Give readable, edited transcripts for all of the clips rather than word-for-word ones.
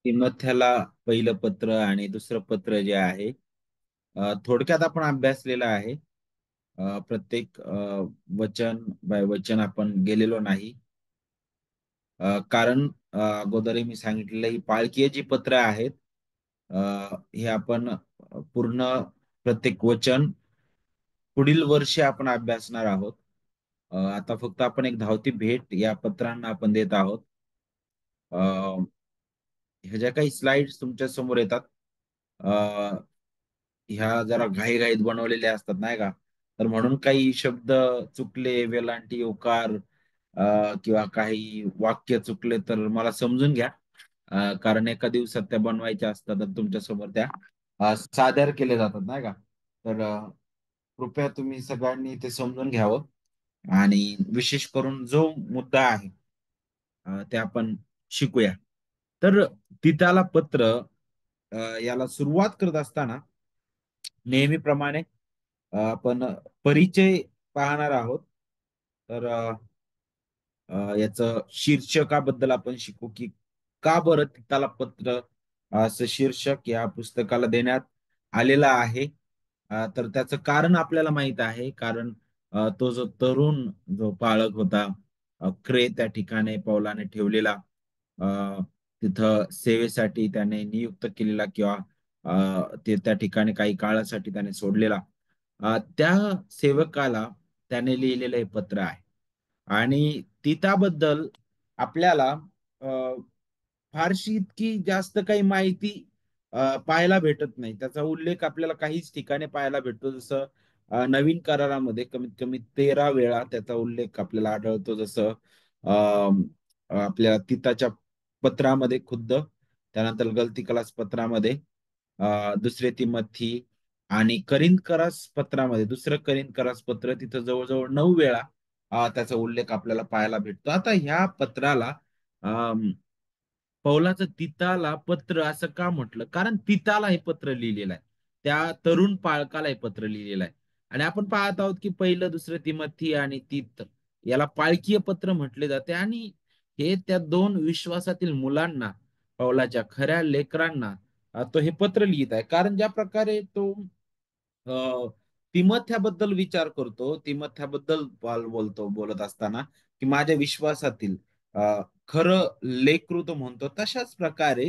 तिमोथ्याला पहिलं पत्र आणि दुसरं पत्र जे आहे थोडक्यात आपण अभ्यासलेलं आहे. प्रत्येक वचन बाय वचन आपण गेलेलो नाही. कारण अगोदरही मी सांगितलेलं ही पाळकीय जी पत्र आहेत अ, हे आपण पूर्ण प्रत्येक वचन पुढील वर्षी आपण अभ्यासणार आहोत. आता फक्त आपण एक धावती भेट या पत्रांना आपण देत आहोत. अ, ह्या ज्या काही स्लाइड्स तुमच्या समोर येतात ह्या जरा घाईघाईत बनवलेल्या असतात नाही का. तर म्हणून काही शब्द चुकले, वेलांटी, उकार किंवा काही वाक्य चुकले तर मला समजून घ्या. कारण एका दिवसात त्या बनवायच्या असतात आणि तुमच्या समोर त्या सादर केले जातात नाही का. तर कृपया तुम्ही सगळ्यांनी ते समजून घ्यावं आणि विशेष करून जो मुद्दा आहे ते आपण शिकूया. तर तिथाला पत्र याला सुरुवात करत असताना नेहमीप्रमाणे आपण परिचय पाहणार आहोत. तर याचं शीर्षकाबद्दल आपण शिकू की का बरं त्याला पत्र असं शीर्षक या पुस्तकाला देण्यात आलेलं आहे. तर त्याचं कारण आपल्याला माहित आहे. कारण तो जो तरुण जो पाळक होता क्रे त्या ठिकाणी पौलाने ठेवलेला अ, तिथं सेवेसाठी त्याने नियुक्त केलेला किंवा ते त्या ठिकाणी काही काळासाठी त्याने सोडलेला त्या सेवकाला त्याने लिहिलेलं हे पत्र आहे. आणि तिथाबद्दल आपल्याला अ, फारशी इतकी जास्त काही माहिती पाहायला भेटत नाही. त्याचा उल्लेख आपल्याला काहीच ठिकाणी पाहायला भेटतो. जसं नवीन करारामध्ये कमीत कमी 13 वेळा त्याचा उल्लेख आपल्याला आढळतो. जसं आपल्या तिताच्या पत्रामध्ये खुद्द, त्यानंतर गलती पत्रामध्ये, दुसरे तिमोथी आणि करिंथकरास पत्रामध्ये दुसरं करिंथकरास पत्र तिथं जवळजवळ 9 वेळा त्याचा उल्लेख आपल्याला पाहायला भेटतो. आता ह्या पत्राला अम, पौलाचं तिताला पत्र असं का म्हटलं? कारण तिताला हे पत्र लिहिलेलं आहे. त्या तरुण पाळकाला हे पत्र लिहिलेलं आहे. आणि आपण पाहत आहोत की पहिलं, दुसरं तिमोथी आणि तीत याला पाळकीय पत्र म्हटले जाते आणि हे त्या दोन विश्वासातील मुलांना, पौलाच्या खऱ्या लेकरांना तो हे पत्र लिहित आहे. कारण ज्या प्रकारे तो अ, तिमथ्याबद्दल विचार करतो, तिमथ्याबद्दल पॉल बोलत असताना की माझ्या विश्वासातील खरं लेकरू तो म्हणतो. तशाच प्रकारे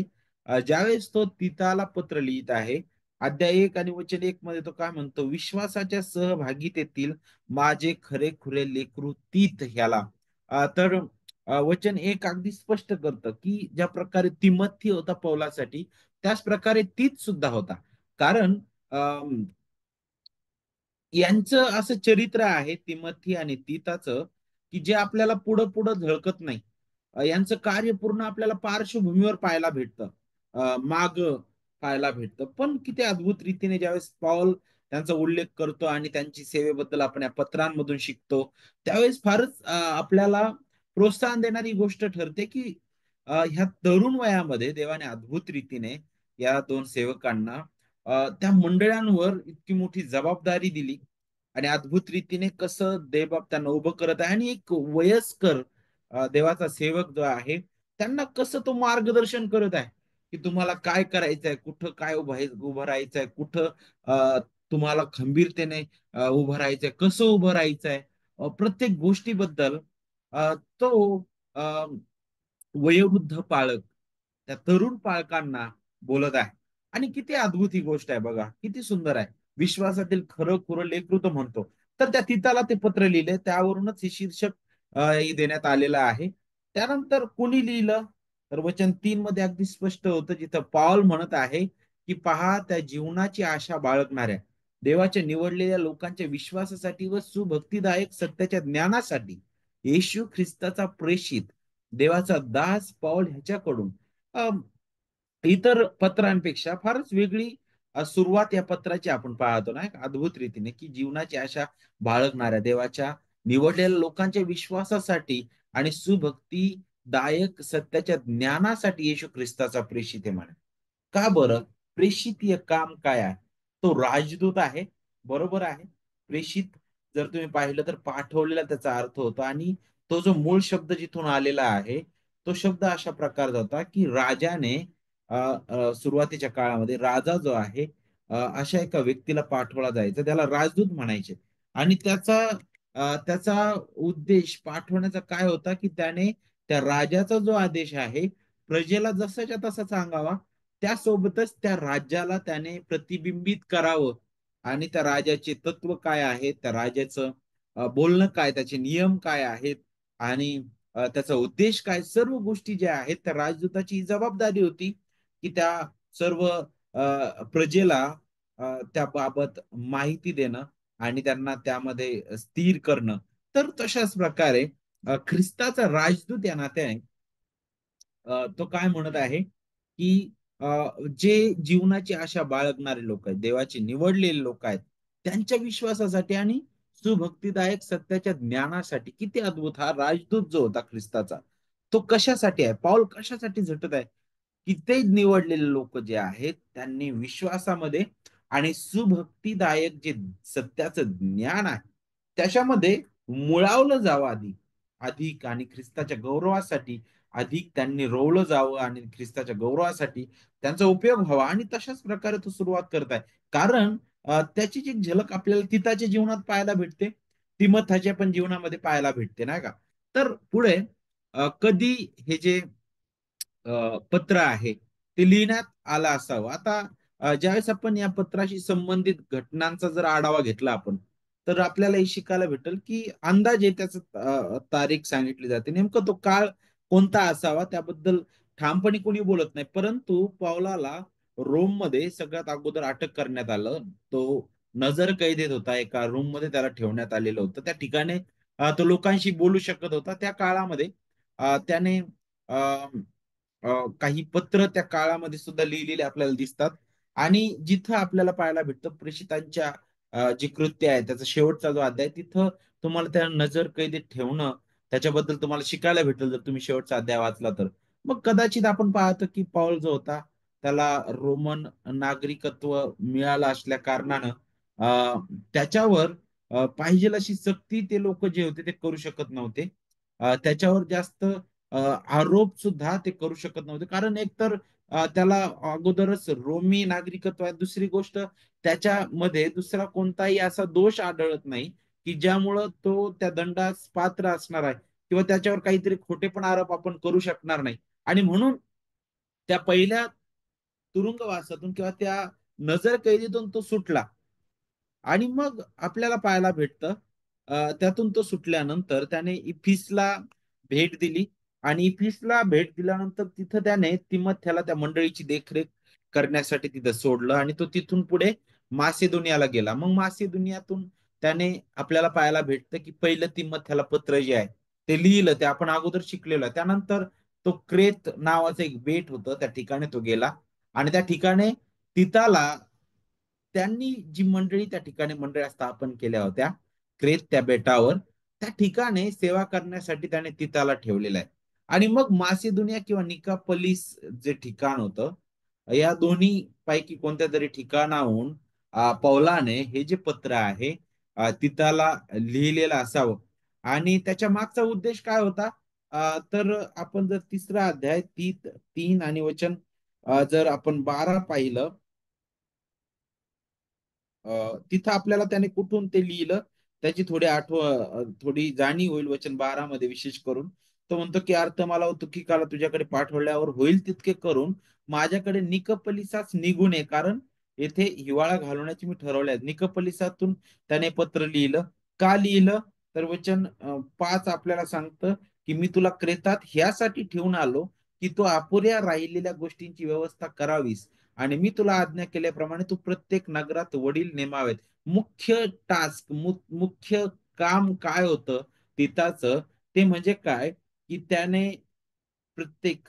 ज्यावेळेस तो तिताला पत्र लिहित आहे, अध्याय 1 आणि वचन 1 मध्ये तो काय म्हणतो, विश्वासाच्या सहभागितेतील माझे खरे खुरे लेकरू तीत ह्याला. तर वचन 1 अगदी स्पष्ट करतं की ज्या प्रकारे तिमथी होता पौलासाठी, त्याच प्रकारे तीत सुद्धा होता. कारण यांचं असं चरित्र आहे तिमथी आणि तीताचं की जे आपल्याला पुढं पुढं झळकत नाही. यांचं कार्य पूर्ण आपल्याला पार्श्वभूमीवर पाहायला भेटतं, माग पाहायला भेटतं. पण किती अद्भुत रीतीने ज्यावेळेस पॉल त्यांचा उल्लेख करतो आणि त्यांची सेवेबद्दल आपण या पत्रांमधून शिकतो, त्यावेळेस फारच आपल्याला प्रोत्साहन देणारी गोष्ट ठरते की ह्या तरुण वयामध्ये देवाने अद्भुत रीतीने या दोन सेवकांना त्या मंडळांवर इतकी मोठी जबाबदारी दिली आणि अद्भुत रीतीने कसं देवबाप त्यांना उभं करत आहे आणि एक वयस्कर देवाचा सेवक जो आहे त्यांना कसं तो मार्गदर्शन करत आहे की तुम्हाला काय करायचंय, कुठं काय उभं राहायचंय, कुठं तुम्हाला खंबीरतेने उभं राहायचंय, कसं उभं राहायचंय, प्रत्येक गोष्टीबद्दल तो वयोवृद्ध पाळक त्या तरुण पाळकांना बोलत आहे. आणि किती अद्भुत ही गोष्ट आहे बघा, किती सुंदर आहे. विश्वासातील खरं खुरं लेकरू म्हणतो. तर त्या तिताला ते पत्र लिहिले, त्यावरूनच हे शीर्षक देण्यात आलेलं आहे. त्यानंतर कोणी लिहिलं, तर वचन 3 मध्ये अगदी स्पष्ट होतं, जिथं पाऊल म्हणत आहे की पहा, त्या जीवनाची आशा बाळगणाऱ्या देवाच्या निवडलेल्या लोकांच्या विश्वासासाठी व सुभक्तिदायक सत्याच्या ज्ञानासाठी येशू ख्रिस्ताचा प्रेषित देवाचा दास पौल ह्याच्याकडून इतर पत्रांपेक्षा फारच वेगळी सुरुवात या पत्राची आपण पाहतो ना, अद्भुत रीतीने की जीवनाची आशा बाळगणाऱ्या देवाच्या निवडलेल्या लोकांच्या विश्वासासाठी आणि सुभक्तीदायक सत्याच्या ज्ञानासाठी येशू ख्रिस्ताचा प्रेषित आहे म्हणा. का बरं? प्रेषितीय काम काय आहे? तो राजदूत आहे, बरोबर आहे. प्रेषित जर तुम्ही पाहिलं तर पाठवलेला त्याचा अर्थ होतो आणि तो जो मूळ शब्द जिथून आलेला आहे, तो शब्द अशा प्रकारचा होता की राजाने सुरुवातीच्या काळामध्ये राजा जो आहे, अशा एका व्यक्तीला पाठवला जायचा, त्याला राजदूत म्हणायचे. आणि त्याचा उद्देश पाठवण्याचा काय होता, की त्याने त्या राजाचा जो आदेश आहे प्रजेला जसाच्या तसा सांगावा, त्यासोबतच त्या राज्याला त्याने प्रतिबिंबित करावं. आणि त्या राजाचे तत्व काय आहेत, त्या राजाचं बोलणं काय, त्याचे नियम काय आहेत, आणि त्याचा उद्देश काय, सर्व गोष्टी ज्या आहेत त्या राजदूताची जबाबदारी होती, की त्या सर्व प्रजेला त्याबाबत माहिती देणं आणि त्यांना त्यामध्ये स्थिर करणं. तर तशाच प्रकारे ख्रिस्ताचा राजदूत या नात्याने तो काय म्हणत आहे, की अ, जे जीवनाची आशा बाळगणारे लोक आहेत, देवाचे निवडलेले लोक आहेत, त्यांच्या विश्वासासाठी आणि सुभक्तिदायक सत्याच्या ज्ञानासाठी किती अद्भुत हा राजदूत जो होता ख्रिस्ताचा, तो कशासाठी आहे, पाऊल कशासाठी झटत आहे, की ते निवडलेले लोक जे आहेत त्यांनी विश्वासामध्ये आणि सुभक्तिदायक जे सत्याचं ज्ञान आहे त्याच्यामध्ये मुळावलं जावं अधिक अधिक आणि ख्रिस्ताच्या गौरवासाठी अधिक त्यांनी रोवलं जावं आणि ख्रिस्ताच्या गौरवासाठी त्यांचा उपयोग व्हावा. आणि तशाच प्रकारे तो सुरुवात करत आहे. कारण त्याची जी झलक आपल्याला तिथाच्या जीवनात पाहायला भेटते, तिमथाच्या पण जीवनामध्ये पाहायला भेटते, नाही का? तर पुढे कधी हे जे पत्र आहे ते लिहिण्यात आलं असावं. आता ज्यावेळेस आपण या पत्राशी संबंधित घटनांचा जर आढावा घेतला आपण, तर आपल्याला हे शिकायला भेटेल की अंदाजे त्याच तारीख सांगितली जाते. नेमकं तो काळ कोणता असावा त्याबद्दल ठामपणे कोणी बोलत नाही. परंतु पौलाला रोममध्ये सगळ्यात अगोदर अटक करण्यात आलं. तो नजर कैदेत होता, एका रूम मध्ये त्याला ठेवण्यात आलेलं होतं. त्या ठिकाणी तो लोकांशी बोलू शकत होता. त्या काळामध्ये त्याने काही पत्र त्या काळामध्ये सुद्धा लिहिलेले आपल्याला दिसतात. आणि जिथं आपल्याला पाहायला भेटतं प्रेषितांच्या जे कृत्य आहे त्याचा शेवटचा जो अध्याय, तिथं तुम्हाला त्या नजर कैदेत ठेवणं त्याच्याबद्दल तुम्हाला शिकायला भेटेल जर तुम्ही शेवटचा अध्याय वाचला तर. मग कदाचित आपण पाहतो की पौल जो होता त्याला रोमन नागरिकत्व मिळालं असल्या कारणानं त्याच्यावर पाहिजे अशी सक्ती ते लोक जे होते ते करू शकत नव्हते. त्याच्यावर जास्त आरोप सुद्धा ते करू शकत नव्हते. कारण एकतर त्याला अगोदरच रोमी नागरिकत्व आहे. दुसरी गोष्ट, त्याच्यामध्ये दुसरा कोणताही असा दोष आढळत नाही की ज्यामुळं तो त्या दंडास पात्र असणार आहे, किंवा त्याच्यावर काहीतरी खोटेपण आरोप आपण करू शकणार नाही. आणि म्हणून त्या पहिल्या तुरुंगवासातून किंवा त्या नजर कैदीतून तो सुटला. आणि मग आपल्याला पाहायला भेटतं त्यातून तो सुटल्यानंतर त्याने इफिसला भेट दिली. आणि इफिसला भेट दिल्यानंतर तिथं त्याने तिमथ्याला त्या मंडळीची देखरेख करण्यासाठी तिथं सोडलं आणि तो तिथून पुढे मासेदोनियाला गेला. मग मासेदोनियातून त्याने आपल्याला पाहायला भेटतं की पहिलं तिमथ्याला पत्र जे आहे ते लिहिलं, ते आपण अगोदर शिकलेलो आहे. त्यानंतर तो क्रेत नावाचं एक बेट होतं, त्या ठिकाणी तो गेला. आणि त्या ठिकाणी तिथाला त्यांनी जी मंडळी त्या ठिकाणी मंडळ्या स्थापन केल्या होत्या क्रेत त्या बेटावर, त्या ठिकाणी सेवा करण्यासाठी त्याने तिथाला ठेवलेलं आहे. आणि मग मासिदुनिया किंवा निकापलिस जे ठिकाण होतं, या दोन्ही पैकी कोणत्या तरी ठिकाणाहून पौलाने हे जे पत्र आहे तिथाला लिहिलेलं असावं. आणि त्याच्या मागचा उद्देश काय होता, तर आपण जर तिसरा अध्याय 3 आणि वचन जर आपण 12 पाहिलं, तिथं आपल्याला त्याने कुठून ते लिहिलं त्याची थोडी जाणीव होईल. वचन 12 मध्ये विशेष करून तो म्हणतो की अर्थ मला तुकिकाला तुझ्याकडे पाठवल्यावर होईल तितके करून माझ्याकडे निकपलिसाच निघून ये, कारण येथे हिवाळा घालवण्याचे मी ठरवले आहे. निकपलिसातून त्याने पत्र लिहिलं. का लिहिलं, तर वचन 5 आपल्याला सांगतं की मी तुला क्रेतात ह्यासाठी ठेवून आलो की तू अपुऱ्या राहिलेल्या गोष्टींची व्यवस्था करावीस, आणि मी तुला आज्ञा केल्याप्रमाणे तू प्रत्येक नगरात वडील नेमावेत. मुख्य टास्क, मुख्य काम काय होतं तिथाचं, ते म्हणजे काय, की त्याने प्रत्येक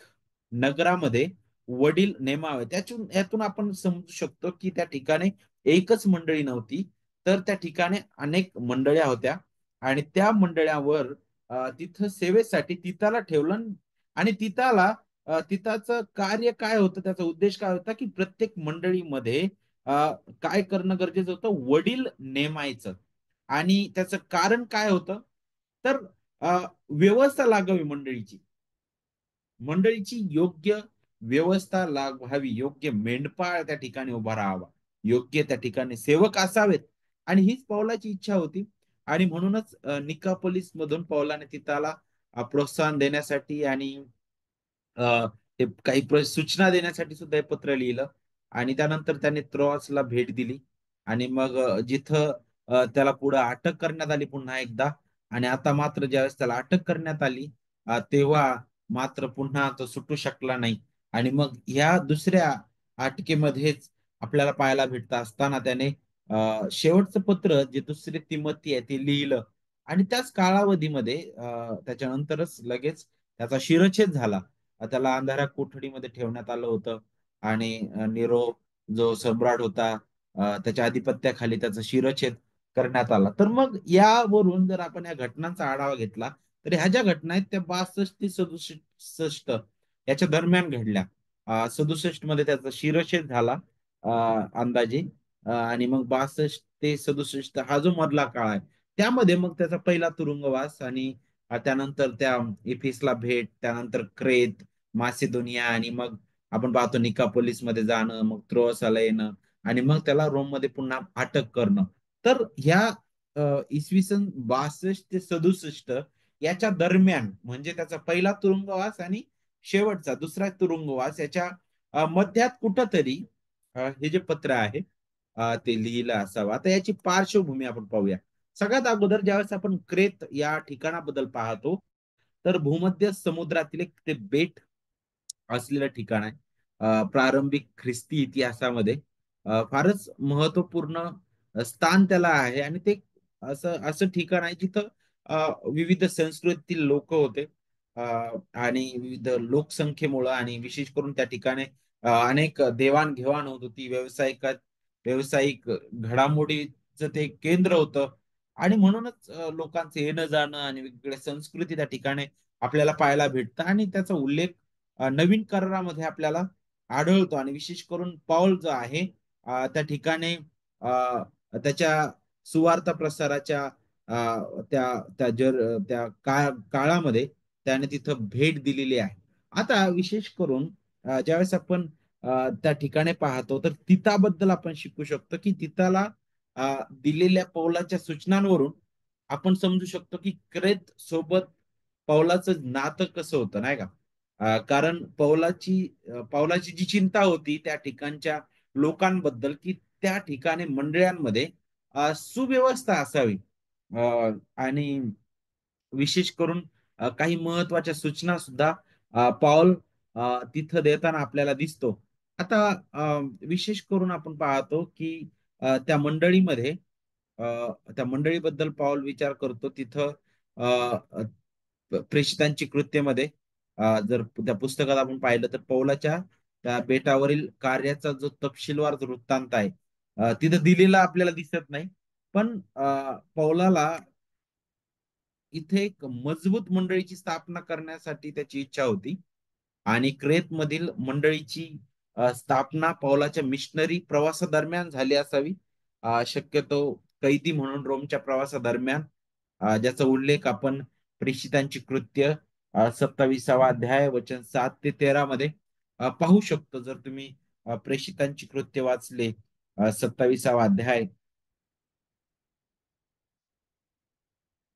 नगरामध्ये वडील नेमावे. यातून आपण समजू शकतो की त्या ठिकाणी एकच मंडळी नव्हती, तर त्या ठिकाणी अनेक मंडळ्या होत्या. आणि त्या मंडळावर तिथं सेवेसाठी तिथाला ठेवलं. आणि तिथाचं कार्य काय होतं, त्याचा उद्देश काय होता, की प्रत्येक मंडळीमध्ये काय करणं गरजेचं होतं, वडील नेमायचं. आणि त्याचं कारण काय होतं, तर व्यवस्था लागावी मंडळीची. मंडळीची योग्य व्यवस्था व्हावी, योग्य मेंढपाळ त्या ठिकाणी उभा राहावा, योग्य त्या ठिकाणी सेवक असावेत. आणि हीच पौलाची इच्छा होती. आणि म्हणूनच निकापोलिस मधून पौलाने तिथाला प्रोत्साहन देण्यासाठी आणि ते काही सूचना देण्यासाठी सुद्धा हे पत्र लिहिलं. आणि त्यानंतर त्याने त्रोआसला भेट दिली. आणि मग जिथं त्याला पुढे अटक करण्यात आली पुन्हा एकदा. आणि आता मात्र ज्यावेळेस त्याला अटक करण्यात आली, तेव्हा मात्र पुन्हा तो सुटू शकला नाही. आणि मग ह्या दुसऱ्या अटकेमध्येच आपल्याला पाहायला भेटत असताना त्याने शेवटचं पत्र जे दुसरे तिमोथी आहे ते लिहिलं. आणि त्याच कालावधीमध्ये त्याच्यानंतरच लगेच त्याचा शिरच्छेद झाला. त्याला अंधाऱ्या कोठडीमध्ये ठेवण्यात आलं होतं. आणि निरो जो सम्राट होता, त्याच्या आधिपत्याखाली त्याचा शिरच्छेद करण्यात आला. तर मग यावरून जर आपण या घटनांचा आढावा घेतला, तर ह्या ज्या घटना आहेत त्या 62 ते 67 याच्या दरम्यान घडल्या. 67 मध्ये त्याचा शिरच्छेद झाला अंदाजे. आणि मग 62 ते 67 हा जो मधला काळ आहे, त्यामध्ये मग त्याचा पहिला तुरुंगवास. आणि त्यानंतर त्या इफिसला भेट, त्यानंतर क्रेत, मासिदोनिया, आणि मग आपण पाहतो निकापोलिस मध्ये जाणं, मग त्रोआसाला येणं, आणि मग त्याला रोम मध्ये पुन्हा अटक करणं. तर ह्या इसवी सन 62 ते 67 याच्या दरम्यान, म्हणजे त्याचा पहिला तुरुंगवास आणि शेवटचा दुसरा तुरुंगवास याच्या मध्यात कुठंतरी हे जे पत्र आहे ते लिहिलं असावं. आता याची पार्श्वभूमी आपण पाहूया. सगळ्यात अगोदर ज्यावेळेस आपण क्रेत या ठिकाणाबद्दल पाहतो, तर भूमध्य समुद्रातील एक ते बेट असलेलं ठिकाण आहे. प्रारंभिक ख्रिस्ती इतिहासामध्ये फारच महत्वपूर्ण स्थान त्याला आहे. आणि ते असं असं ठिकाण आहे जिथं विविध संस्कृतीतील लोक होते. अ, आणि विविध लोकसंख्येमुळं आणि विशेष करून त्या ठिकाणी अनेक देवाणघेवाण होत होती. व्यावसायिक घडामोडीचं ते केंद्र होतं. आणि म्हणूनच लोकांचं येणं जाणं आणि वेगवेगळ्या संस्कृती त्या ठिकाणी आपल्याला पाहायला भेटतं. आणि त्याचा उल्लेख नवीन करारामध्ये आपल्याला आढळतो. आणि विशेष करून पौल जो आहे त्या ठिकाणी त्याच्या सुवार्ता प्रसाराच्या त्या त्या काळामध्ये त्याने तिथं भेट दिलेली आहे. आता विशेष करून ज्यावेळेस आपण त्या ठिकाणी पाहतो, तर तिथाबद्दल आपण शिकू शकतो की तिथाला दिलेल्या पौलाच्या सूचनांवरून आपण समजू शकतो की क्रेत सोबत पौलाचं नातं कसं होतं, नाही का. कारण पौलाची जी चिंता होती त्या ठिकाणच्या लोकांबद्दल, की त्या ठिकाणी मंडळांमध्ये सुव्यवस्था असावी. आणि विशेष करून काही महत्वाच्या सूचना सुद्धा पौल तिथं देताना आपल्याला दिसतो. आता विशेष करून आपण पाहतो की त्या मंडळीमध्ये त्या मंडळीबद्दल पौल विचार करतो तिथं प्रेषितांची कृत्यमध्ये. जर त्या पुस्तकात आपण पाहिलं तर पौलाच्या त्या बेटावरील कार्याचा जो तपशीलवार वृत्तांत आहे तिथं दिलेला आपल्याला दिसत नाही. पण पौलाला इथे एक मजबूत मंडळीची स्थापना करण्यासाठी त्याची इच्छा होती. आणि क्रेत मधील मंडळीची स्थापना पौलाच्या मिशनरी प्रवासादरम्यान झाली असावी. शक्यतो कैदी म्हणून रोमच्या प्रवासादरम्यान, ज्याचा उल्लेख आपण प्रेषितांची कृत्य 27वा अध्याय वचन 7 ते 13 मध्ये पाहू शकतो. जर तुम्ही प्रेषितांची कृत्य वाचले 27वा अध्याय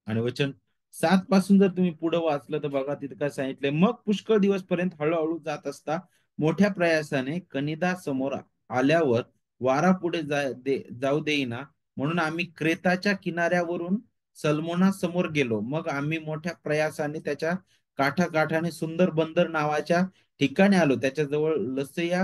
आणि वचन 7 पासून जर तुम्ही पुढे वाचलं तर बघा तिथे काय सांगितलंय. मग पुष्कळ दिवस पर्यंत हळूहळू जात असता मोठ्या प्रयासाने कनिदा समोर आल्यावर वारा पुढे जाऊ देईना म्हणून आम्ही क्रेताच्या किनाऱ्यावरून सलमोना समोर गेलो. मग आम्ही मोठ्या प्रयासाने त्याच्या काठाकाठाने सुंदर बंदर नावाच्या ठिकाणी आलो. त्याच्याजवळ लसया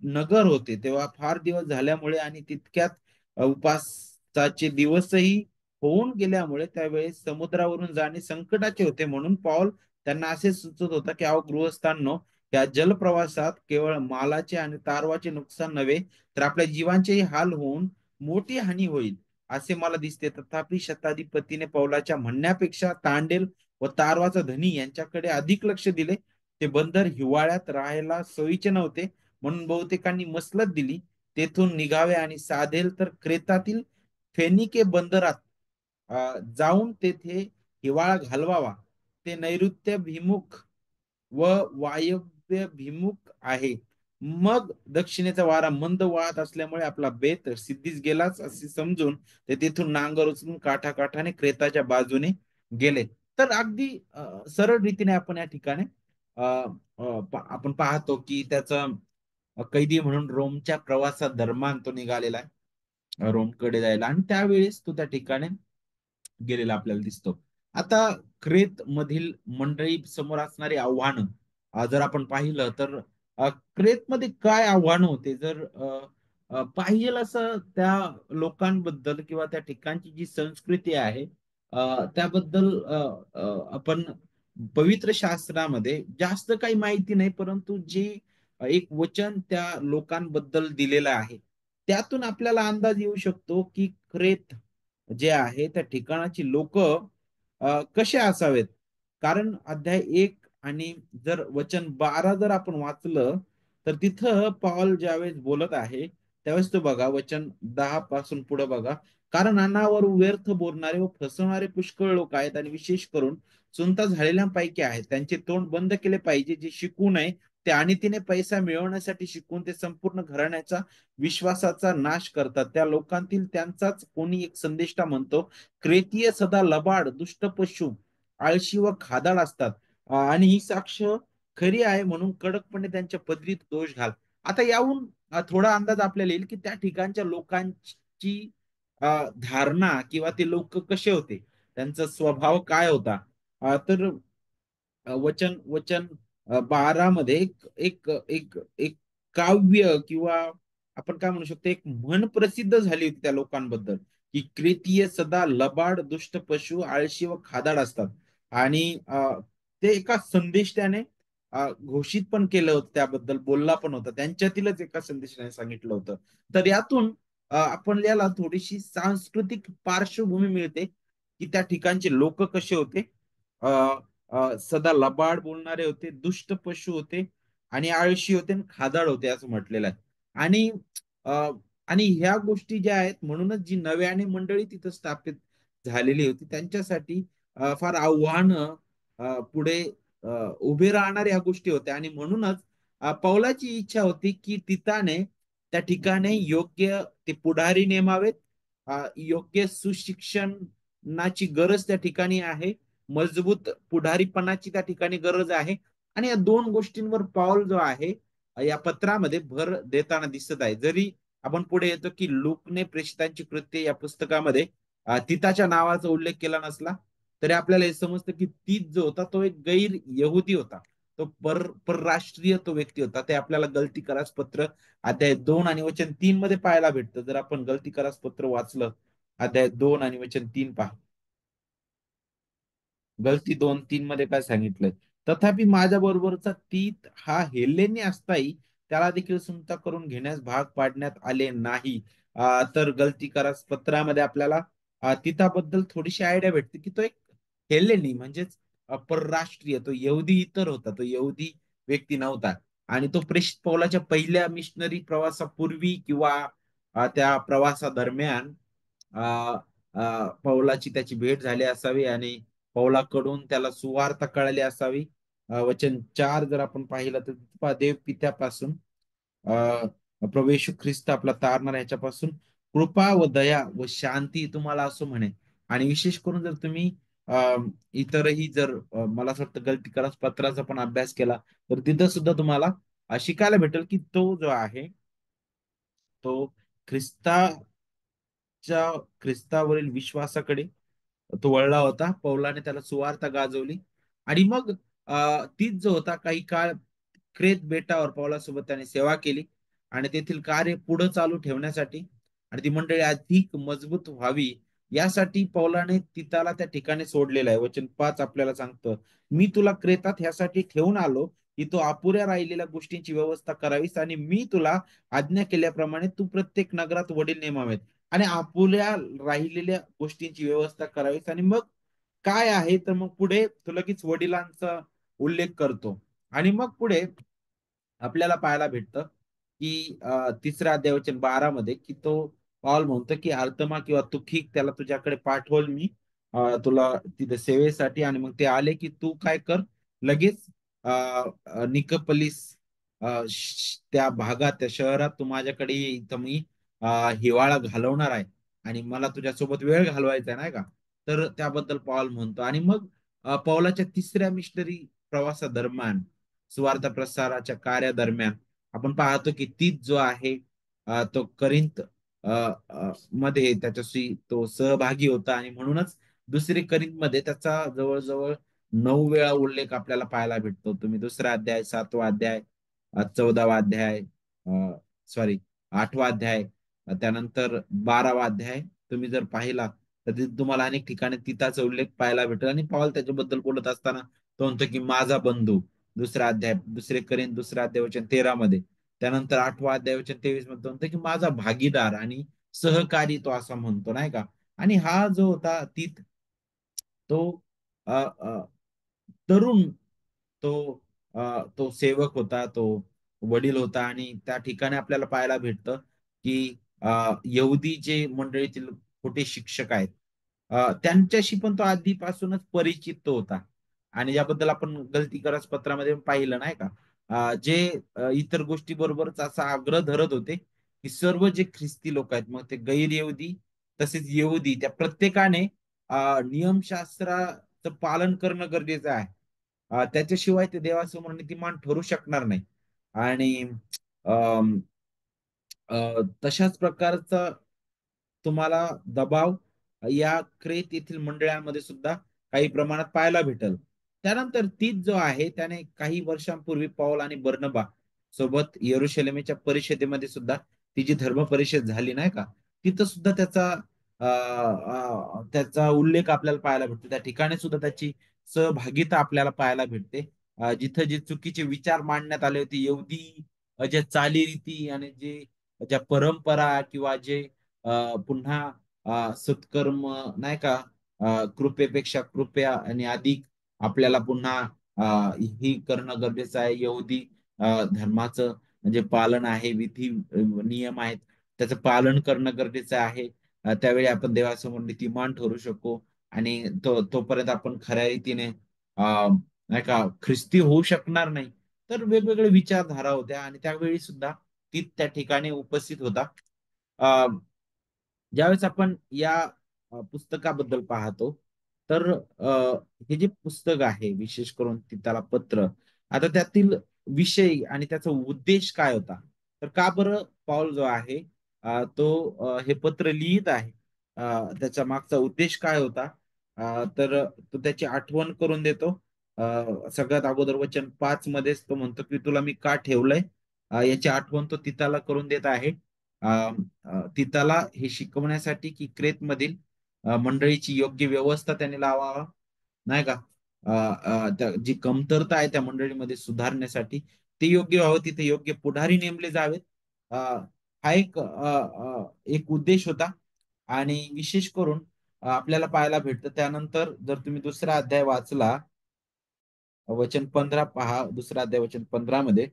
नगर होते. तेव्हा फार दिवस झाल्यामुळे आणि तितक्यात उपासाचे दिवसही होऊन गेल्यामुळे त्यावेळेस समुद्रावरून जाणे संकटाचे होते. म्हणून पौल त्यांना असे सुचत होता की अहो गृहस्थांनो, या जलप्रवासात केवळ मालाचे आणि तारवाचे नुकसान नव्हे तर आपल्या जीवांचेही हाल होऊन मोठी हानी होईल असे मला दिसते. तथापि शताधिपतीने पौलाच्या म्हणण्यापेक्षा तांडेल व तारवाचा धनी यांच्याकडे अधिक लक्ष दिले. ते बंदर हिवाळ्यात राहायला सोयीचे नव्हते म्हणून बहुतेकांनी मसलत दिली तेथून निघावे आणि साधेल तर क्रेतातील फेनिके बंदरात जाऊन तेथे हिवाळा घालवावा. ते नैऋत्य भिमुख व उत्तरेभिमुख आहे. मग दक्षिणेचा वारा मंद वाहत असल्यामुळे आपला बेत सिद्धीस गेलाच असे समजून ते तिथून नांगर उचलून काठाकाठाने क्रेताच्या बाजूने गेले. तर अगदी सरळ रीतीने आपण या ठिकाणी अ, आपण पाहतो की त्याचा कैदी म्हणून रोमच्या प्रवासादरम्यान तो निघालेला आहे रोमकडे जायला, आणि त्यावेळेस तो त्या ठिकाणी गेलेला आपल्याला दिसतो. आता क्रेत मधील मंडळी समोर असणारी आव्हानं जर आपण पाहिलं तर क्रेतमध्ये काय आव्हानं होते, जर पाहिजे असं त्या लोकांबद्दल किंवा त्या ठिकाणची जी संस्कृती आहे त्याबद्दल आपण पवित्र शास्त्रामध्ये जास्त काही माहिती नाही, परंतु जे एक वचन त्या लोकांबद्दल दिलेलं आहे त्यातून आपल्याला अंदाज येऊ शकतो की क्रेत जे आहे त्या ठिकाणाची लोक कसे असावेत. कारण अध्याय 1 आणि जर वचन 12 जर आपण वाचलं तर तिथं पॉल ज्यावेळेस बोलत आहे त्यावेळेस तो बघा वचन 10 पासून पुढे बघा. कारण अनावर व्यर्थ बोलणारे व फसवणारे पुष्कळ लोक आहेत आणि विशेष करून चुनता झालेल्यांपैकी आहेत. त्यांचे तोंड बंद केले पाहिजे, जे शिकू नये ते आणि तिने पैसा मिळवण्यासाठी शिकून ते संपूर्ण घराण्याचा विश्वासाचा नाश करतात. त्या लोकांतील त्यांचाच कोणी एक संदेष्टा म्हणतो, क्रेतीय सदा लबाड, दुष्ट पशु, आळशी व खादाड असतात. आणि ही साक्ष खरी आहे म्हणून कडकपणे त्यांच्या पदरीत दोष घाल. आता याहून थोडा अंदाज आपल्याला येईल की त्या ठिकाणच्या लोकांची धारणा किंवा ते लोक कसे होते, त्यांचा स्वभाव काय होता. तर वचन वचन 12 मध्ये एक एक एक काव्य किंवा आपण काय म्हणू शकतो एक म्हण प्रसिद्ध झाली होती त्या लोकांबद्दल की क्रेतीय सदा लबाड, दुष्ट पशु, आळशी व खादाड असतात. आणि ते एका संदेश त्याने घोषित पण केलं होतं, त्याबद्दल बोलला पण होता, त्यांच्यातीलच एका संदेशाने सांगितलं होतं. तर यातून आपल्याला थोडीशी सांस्कृतिक पार्श्वभूमी मिळते की त्या ठिकाणचे लोक कसे होते. अ, सदा लबाड बोलणारे होते, दुष्ट पशु होते आणि आळशी होते आणि खादाड होते असं म्हटलेलं आहे. आणि अ, आणि ह्या गोष्टी ज्या आहेत म्हणूनच जी नव्याने मंडळी तिथं स्थापित झालेली होती त्यांच्यासाठी फार आव्हानं पुढे अ, उभे राहणाऱ्या ह्या गोष्टी होत्या. आणि म्हणूनच पौलाची इच्छा होती की तिताने त्या ठिकाणी योग्य ते पुढारी नेमावेत. योग्य सुशिक्षणाची गरज त्या ठिकाणी आहे, मजबूत पुढारीपणाची त्या ठिकाणी गरज आहे. आणि या दोन गोष्टींवर पाऊल जो आहे या पत्रामध्ये भर देताना दिसत आहे. जरी आपण पुढे येतो की लूकने प्रेषितांची कृत्ये या पुस्तकामध्ये तिताच्या नावाचा उल्लेख केला नसला तरी आपल्याला हे समजतं की तीत जो होता तो एक गैर यहुदी होता, तो परराष्ट्रीय तो व्यक्ती होता. ते आपल्याला गलती करास पत्र अध्याय 2 आणि वचन 3 मध्ये पाहायला भेटतं. जर आपण गलती करास पत्र वाचलं अध्याय 2 आणि वचन 3 पहा. गलती 2:3 मध्ये काय सांगितलंय. तथापि माझ्या बरोबरचा तीत हा हेलेनी असताही त्याला देखील सुनता करून घेण्यास भाग पाडण्यात आले नाही. तर गलती करास पत्रामध्ये आपल्याला तिथाबद्दल थोडीशी आयडिया भेटते की तो एक हेलेनी म्हणजेच परराष्ट्रीय, तो यहुदी इतर होता, तो यहुदी व्यक्ती नव्हता. आणि तो प्रेषित पौलाच्या पहिल्या मिशनरी प्रवासापूर्वी किंवा त्या प्रवासादरम्यान अ, पौलाची त्याची भेट झाली असावी आणि पौलाकडून त्याला सुवार्ता कळाली असावी. वचन 4 जर आपण पाहिलं तर देव पित्यापासून प्रभू येशू ख्रिस्त आपला तारणार ह्याच्यापासून कृपा व दया व शांती तुम्हाला असं म्हणे. आणि विशेष करून जर तुम्ही इतरही जर मला असं वाटतं गलती करा पत्राचा पण अभ्यास केला तर तिथं सुद्धा तुम्हाला शिकायला भेटेल की तो जो आहे तो ख्रिस्ताच्या ख्रिस्तावरील विश्वासाकडे तो वळला होता. पौलाने त्याला सुवार्ता गाजवली. आणि मग तीच जो होता काही काळ क्रेत बेटावर पौलासोबत त्याने सेवा केली आणि तेथील कार्य पुढे चालू ठेवण्यासाठी आणि ती मंडळी अधिक मजबूत व्हावी यासाठी पौलाने तिताला त्या ठिकाणी सोडलेलं आहे. वचन 5 आपल्याला सांगतं, मी तुला क्रेतात ह्यासाठी ठेवून आलो की तू अपुऱ्या राहिलेल्या गोष्टींची व्यवस्था करावीस आणि मी तुला आज्ञा केल्याप्रमाणे तू प्रत्येक नगरात वडील नेमावेत आणि अपुऱ्या राहिलेल्या गोष्टींची व्यवस्था करावीस. आणि मग काय आहे तर मग पुढे तो लगेच वडिलांचा उल्लेख करतो. आणि मग पुढे आपल्याला पाहायला भेटतं की तिसऱ्या अध्याय वचन 12 मध्ये की तो पॉल म्हणतो की अल्तमा किंवा तुखिक त्याला तुझ्याकडे पाठवल मी तुला तिथे सेवेसाठी. आणि मग ते आले की तू काय कर लगेच निकोपोलिस त्या भागात त्या शहरात तू माझ्याकडे ये, इथं मी हिवाळा घालवणार आहे आणि मला तुझ्यासोबत वेळ घालवायचा आहे नाही का. तर त्याबद्दल पॉल म्हणतो. आणि मग पौलाच्या तिसऱ्या मिशनरी प्रवासादरम्यान, सुवार्थ प्रसाराच्या कार्यादरम्यान आपण पाहतो की तीच जो आहे तो करिंथ मध्ये त्याच्याशी तो सहभागी होता. आणि म्हणूनच दुसरी करिंथ मध्ये त्याचा जवळजवळ 9 वेळा उल्लेख आपल्याला पाहायला भेटतो. तुम्ही दुसरा अध्याय, 7वा अध्याय, 14वा अध्याय, सॉरी 8वा अध्याय, त्यानंतर 12वा अध्याय तुम्ही जर पाहिला तर तिथे तुम्हाला अनेक ठिकाणी तिथाचा उल्लेख पाहायला भेटेल. आणि पॉल त्याच्याबद्दल बोलत असताना तो म्हणतो की माझा बंधू, दुसरा अध्याय, दुसरे करीन दुसरा अध्याय वचन 13 मध्ये, त्यानंतर 8वा अध्याय वचन 23 मध्ये तो म्हणतो की माझा भागीदार आणि सहकारी, तो असा म्हणतो नाही का. आणि हा जो होता तीत, तो अ, अ, तरुण, तो तो सेवक होता, तो वडील होता. आणि त्या ठिकाणी आपल्याला पाहायला भेटतं की यहुदी जे मंडळीतील खोटे शिक्षक आहेत, त्यांच्याशी पण तो आधीपासूनच परिचित तो होता. आणि याबद्दल आपण गलती करास पत्रामध्ये पाहिलं नाही का. जे इतर गोष्टी बरोबरच असा आग्रह धरत होते की सर्व जे ख्रिस्ती लोक आहेत, मग ते गैर यहुदी तसेच यहुदी, त्या प्रत्येकाने नियमशास्त्राचं पालन करणं गरजेचं आहे. त्याच्याशिवाय ते देवासमोर नीतिमान ठरू शकणार नाही. आणि अम, तशाच प्रकारचा तुम्हाला दबाव या क्रेत येथील मंडळांमध्ये सुद्धा काही प्रमाणात पाहायला भेटेल. त्यानंतर तीच जो आहे त्याने काही वर्षांपूर्वी पौल आणि बर्नबा सोबत यरुशलेमेच्या परिषदेमध्ये सुद्धा ती जी धर्म परिषद झाली नाही का, तिथं सुद्धा त्याचा उल्लेख आपल्याला पाहायला भेटतो. त्या ठिकाणी सुद्धा त्याची सहभागिता आपल्याला पाहायला भेटते. जिथं जे चुकीचे विचार मांडण्यात आले होते, यहुदी ज्या चालीरीती आणि ज्या परंपरा किंवा जे पुन्हा सत्कर्म नाही का, कृपेपेक्षा कृपया आणि अधिक आपल्याला पुन्हा ही करणं गरजेचं आहे. यहुदी धर्माचं म्हणजे पालन आहे, विधी नियम आहेत, त्याचं पालन करणं गरजेचं आहे. त्यावेळी आपण देवासमोर नीतिमान ठरू शकू. आणि तोपर्यंत आपण खऱ्या रीतीने नाही का ख्रिस्ती होऊ शकणार नाही. तर वेगवेगळे विचारधारा होत्या आणि त्यावेळी सुद्धा ती त्या ठिकाणी उपस्थित होता. ज्यावेळेस आपण या पुस्तकाबद्दल पाहतो, तर हे जे पुस्तक आहे विशेष करून त्याला पत्र, आता त्यातील विषय आणि त्याचा उद्देश काय होता. तर का बरं पॉल जो आहे तो हे पत्र लिहित आहे, त्याच्या मागचा उद्देश काय होता, तर तो त्याची आठवण करून देतो. सगळ्यात अगोदर वचन 5 मध्येच तो म्हणतो की तुला मी का ठेवलंय, याची आठवण तो तिथाला करून देत आहे. तिथाला हे शिकवण्यासाठी की क्रेतमधील मंडळीची योग्य व्यवस्था त्याने लावावा नाही का. जी कमतरता आहे त्या मंडळीमध्ये सुधारण्यासाठी ते योग्य व्हावं, तिथे योग्य पुढारी नेमले जावेत. हा एक उद्देश होता. आणि विशेष करून आपल्याला पाहायला भेटतं त्यानंतर जर तुम्ही दुसरा अध्याय वाचला, वचन 15 पहा, दुसरा अध्याय वचन 15 मध्ये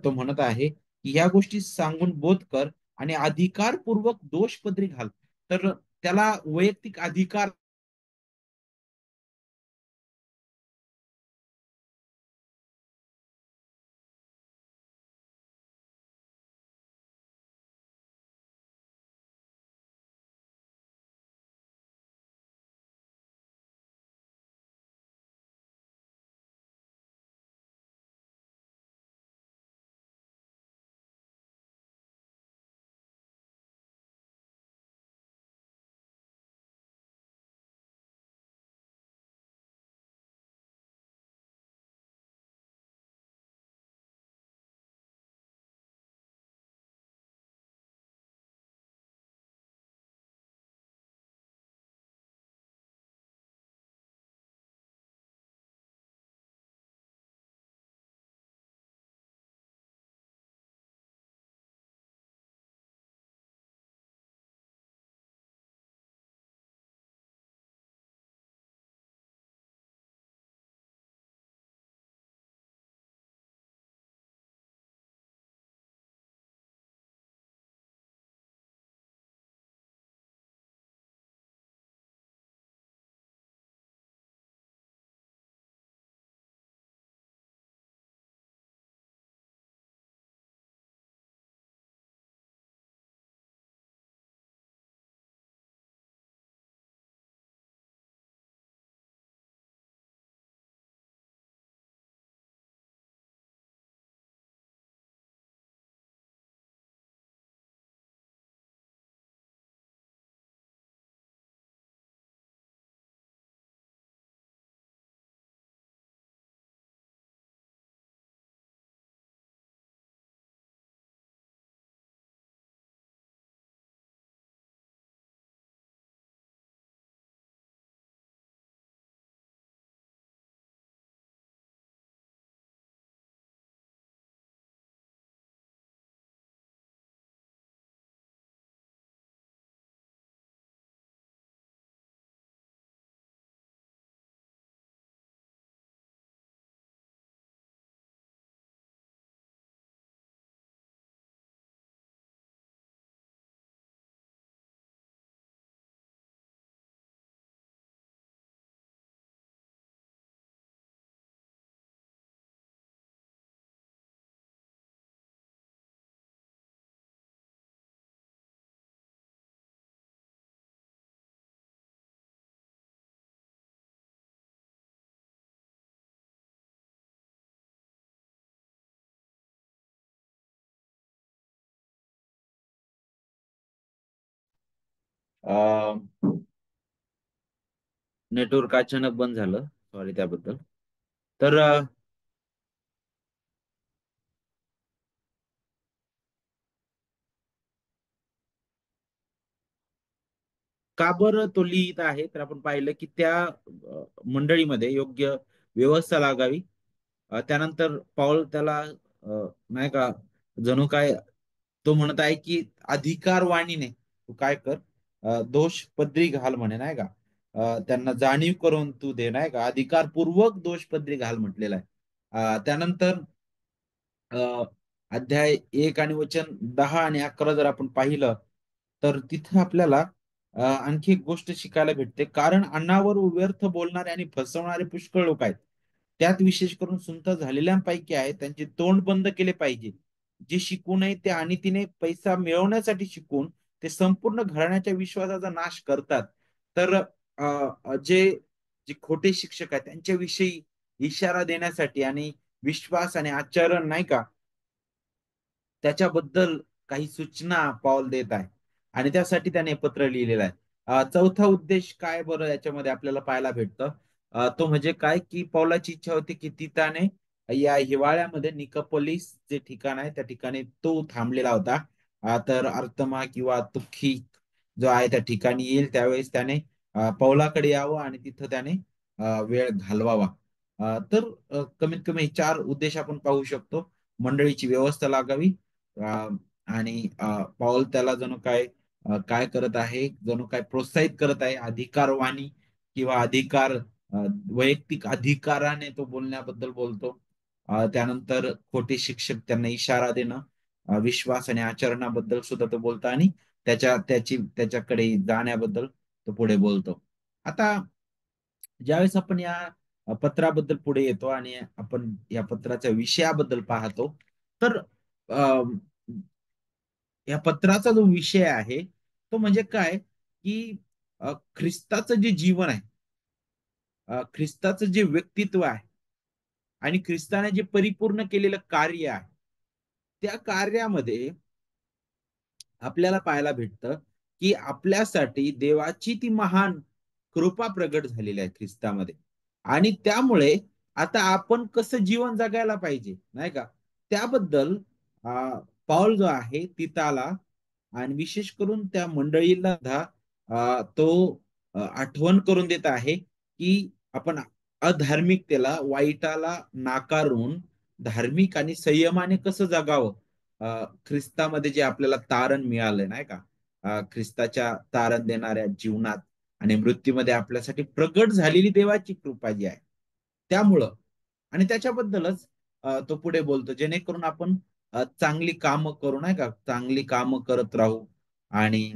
तो म्हणत आहे की ह्या गोष्टी सांगून बोध कर आणि अधिकारपूर्वक दोष पदरी घाल. तर त्याला वैयक्तिक अधिकार नेटवर्क अचानक बंद झालं, सॉरी त्याबद्दल. तर का बरं तो लिहित आहे, तर आपण पाहिलं की त्या मंडळीमध्ये योग्य व्यवस्था लागावी. त्यानंतर पाऊल त्याला नाही का, जणू काय तो म्हणत आहे की अधिकारवाणीने तू काय कर, दोष पदरी घाल म्हणे, नाही का. त्यांना जाणीव करून तू दे, नाही का, अधिकारपूर्वक दोष पदरी घाल म्हटलेला आहे. त्यानंतर अ, अध्याय 1 आणि वचन 10 आणि 11 जर आपण पाहिलं, तर तिथं आपल्याला आणखी एक गोष्ट शिकायला भेटते. कारण अन्नावर व्यर्थ बोलणारे आणि फसवणारे पुष्कळ लोक आहेत. त्यात विशेष करून सुंत झालेल्यांपैकी आहेत, त्यांचे तोंड बंद केले पाहिजे. जे शिकू नये ते आणि तिने पैसा मिळवण्यासाठी शिकून ते संपूर्ण घराण्याच्या विश्वासाचा नाश करतात. तर जे जे खोटे शिक्षक आहेत त्यांच्याविषयी इशारा देण्यासाठी आणि विश्वास आणि आचरण, नाही का, त्याच्याबद्दल काही सूचना पॉल देत आहे. आणि त्यासाठी त्याने हे पत्र लिहिलेलं आहे. चौथा उद्देश काय बरं याच्यामध्ये आपल्याला पाहायला भेटतं, तो म्हणजे काय, की पौलाची इच्छा होती की तिताने या हिवाळ्यामध्ये निकोपोलिस जे ठिकाण आहे त्या ठिकाणी तो थांबलेला होता. तर अर्थमा किंवा तुखी जो आहे त्या ठिकाणी येईल, त्यावेळेस त्याने पौलाकडे यावं आणि तिथं त्याने वेळ घालवावा. तर कमीत कमी हे चार उद्देश आपण पाहू शकतो. मंडळीची व्यवस्था लागावी, अ, आणि पाऊल त्याला जणू काय करत आहे, जणू काय प्रोत्साहित करत आहे अधिकारवाणी किंवा अधिकार, अ, वैयक्तिक अधिकाराने तो बोलण्याबद्दल बोलतो. त्यानंतर खोटे शिक्षक त्यांना इशारा देणं, विश्वास आणि आचरणाबद्दल सुद्धा तो बोलतो आणि त्याच्याकडे जाण्याबद्दल तो पुढे बोलतो. आता ज्यावेळेस आपण या पत्राबद्दल पुढे येतो आणि आपण या पत्राच्या विषयाबद्दल पाहतो, तर या पत्राचा जो विषय आहे तो म्हणजे काय, की ख्रिस्ताचं जे जीवन आहे, ख्रिस्ताचं जे व्यक्तित्व आहे आणि ख्रिस्ताने जे परिपूर्ण केलेलं कार्य आहे, त्या कार्यामध्ये आपल्याला पाहायला भेटतं की आपल्यासाठी देवाची ती महान कृपा प्रगट झालेली आहे ख्रिस्तामध्ये. आणि त्यामुळे आता आपण कसं जीवन जगायला पाहिजे, नाही का, त्याबद्दल पाऊल जो आहे तिताला आणि विशेष करून त्या मंडळीला तो आठवण करून देत आहे की आपण अधार्मिकतेला, वाईटाला नाकारून धार्मिक आणि संयमाने कसं जगावं. ख्रिस्तामध्ये जे आपल्याला तारण मिळालंय, नाही का, ख्रिस्ताच्या तारण देणाऱ्या जीवनात आणि मृत्यूमध्ये आपल्यासाठी प्रगट झालेली देवाची कृपा जी आहे त्यामुळं, आणि त्याच्याबद्दलच तो पुढे बोलतो, जेणेकरून आपण चांगली कामं करू, नाही का, चांगली कामं करत राहू आणि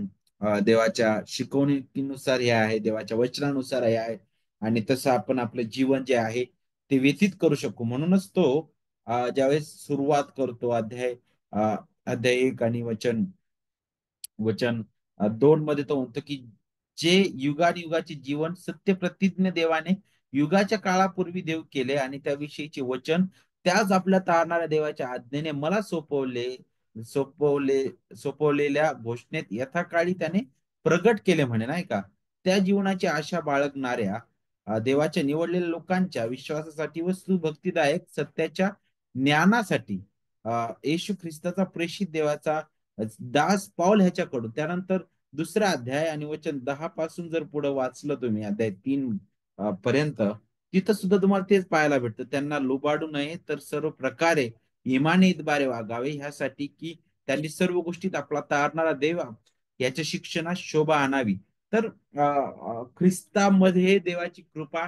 देवाच्या शिकवणीनुसार हे आहे, देवाच्या वचनानुसार हे आहे, आणि तसं आपण आपलं जीवन जे आहे ते व्यतीत करू शकू. म्हणूनच तो ज्यावेळेस सुरुवात करतो अ, अध्याय 1 आणि वचन वचन 2 मध्ये तो म्हणतो की जे युगानुयुगाचे जीवन सत्य प्रतिज्ञ देवाने युगाच्या काळापूर्वी देव केले आणि त्याविषयीचे वचन त्याच आपल्या तारणाऱ्या देवाच्या आज्ञेने मला सोपवले सोपवलेल्या घोषणेत यथाकाळी त्याने प्रगट केले म्हणे, नाही का. त्या जीवनाची आशा बाळगणाऱ्या देवाच्या निवडलेल्या लोकांच्या विश्वासासाठी व सुभक्तिदायक सत्याच्या ज्ञानासाठी येशू ख्रिस्ताचा प्रेषित देवाचा दास पाऊल ह्याच्याकडून, त्यानंतर दुसरा अध्याय आणि वचन 10 पासून जर पुढे वाचलं तुम्ही अध्याय 3 पर्यंत, तिथं सुद्धा तुम्हाला तेच पाहायला भेटतं. त्यांना लुबाडू नये तर सर्व प्रकारे इमानीद्वारे वागावे, ह्यासाठी की त्यांनी सर्व गोष्टीत आपला तारणारा देव याच्या शिक्षणात शोभा आणावी. तर ख्रिस्तामध्ये देवाची कृपा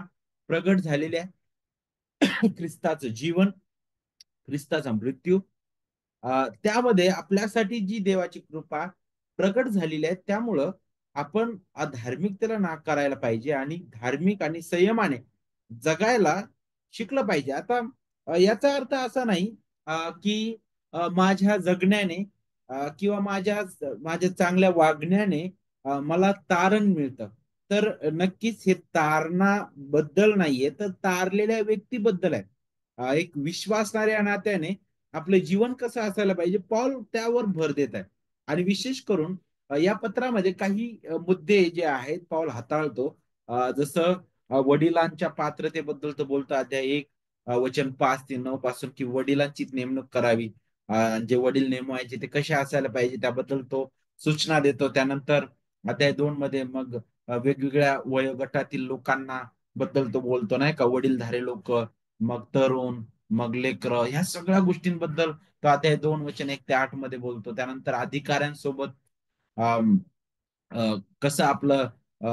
प्रगट झालेली आहे. ख्रिस्ताचं जीवन, ख्रिस्ताचा मृत्यू, त्यामध्ये आपल्यासाठी जी देवाची कृपा प्रकट झालेली आहे, त्यामुळं आपण अधार्मिकतेला नाकारायला पाहिजे आणि धार्मिक आणि संयमाने जगायला शिकलं पाहिजे. आता याचा अर्थ असा नाही की माझ्या जगण्याने किंवा माझ्या चांगल्या वागण्याने मला तारण मिळतं. तर नक्कीच हे तारणाबद्दल नाहीये, तर तारलेल्या व्यक्तीबद्दल आहे. एक विश्वासणाऱ्या नात्याने आपलं जीवन कसं असायला पाहिजे, पॉल त्यावर भर देत आहे. आणि विशेष करून या पत्रामध्ये काही मुद्दे जे आहेत पाऊल हाताळतो. जसं वडिलांच्या पात्रतेबद्दल तो बोलतो, अध्याय 1 वचन 5 ते 9 पासून, की वडिलांची नेमणूक करावी. जे वडील नेमवायचे ते कसे असायला पाहिजे त्याबद्दल तो सूचना देतो. त्यानंतर अध्याय 2 मध्ये मग वेगवेगळ्या वयोगटातील लोकांना बद्दल तो बोलतो, नाही का, वडीलधारे लोक, मग तरुण, मग लेकरं, ह्या सगळ्या गोष्टींबद्दल तो अध्याय 2 वचन 1 ते 8 मध्ये बोलतो. त्यानंतर अधिकाऱ्यांसोबत कसं आपलं अ,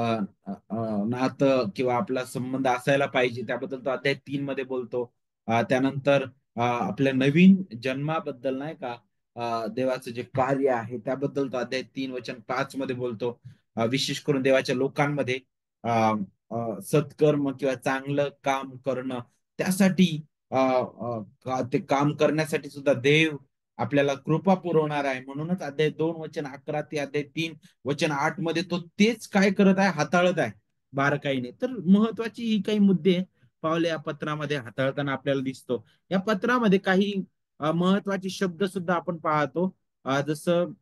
नातं किंवा आपला संबंध असायला पाहिजे त्याबद्दल तो अध्याय 3 मध्ये बोलतो. त्यानंतर आपल्या नवीन जन्माबद्दल, नाही का, देवाचं जे कार्य आहे त्याबद्दल तो अध्याय 3 वचन 5 मध्ये बोलतो. विशेष करून देवाच्या लोकांमध्ये अ, सत्कर्म किंवा चांगलं काम करणं, त्यासाठी ते काम करण्यासाठी सुद्धा देव आपल्याला कृपा पुरवणार आहे. म्हणूनच अध्याय 2 वचन 11 ते अध्याय 3 वचन 8 मध्ये तो तेच काय करत आहे, हाताळत आहे बारकाईने. तर महत्वाची ही काही मुद्दे पावले या पत्रामध्ये हाताळताना आपल्याला दिसतो. या पत्रामध्ये काही महत्वाचे शब्द सुद्धा आपण पाहतो. जसं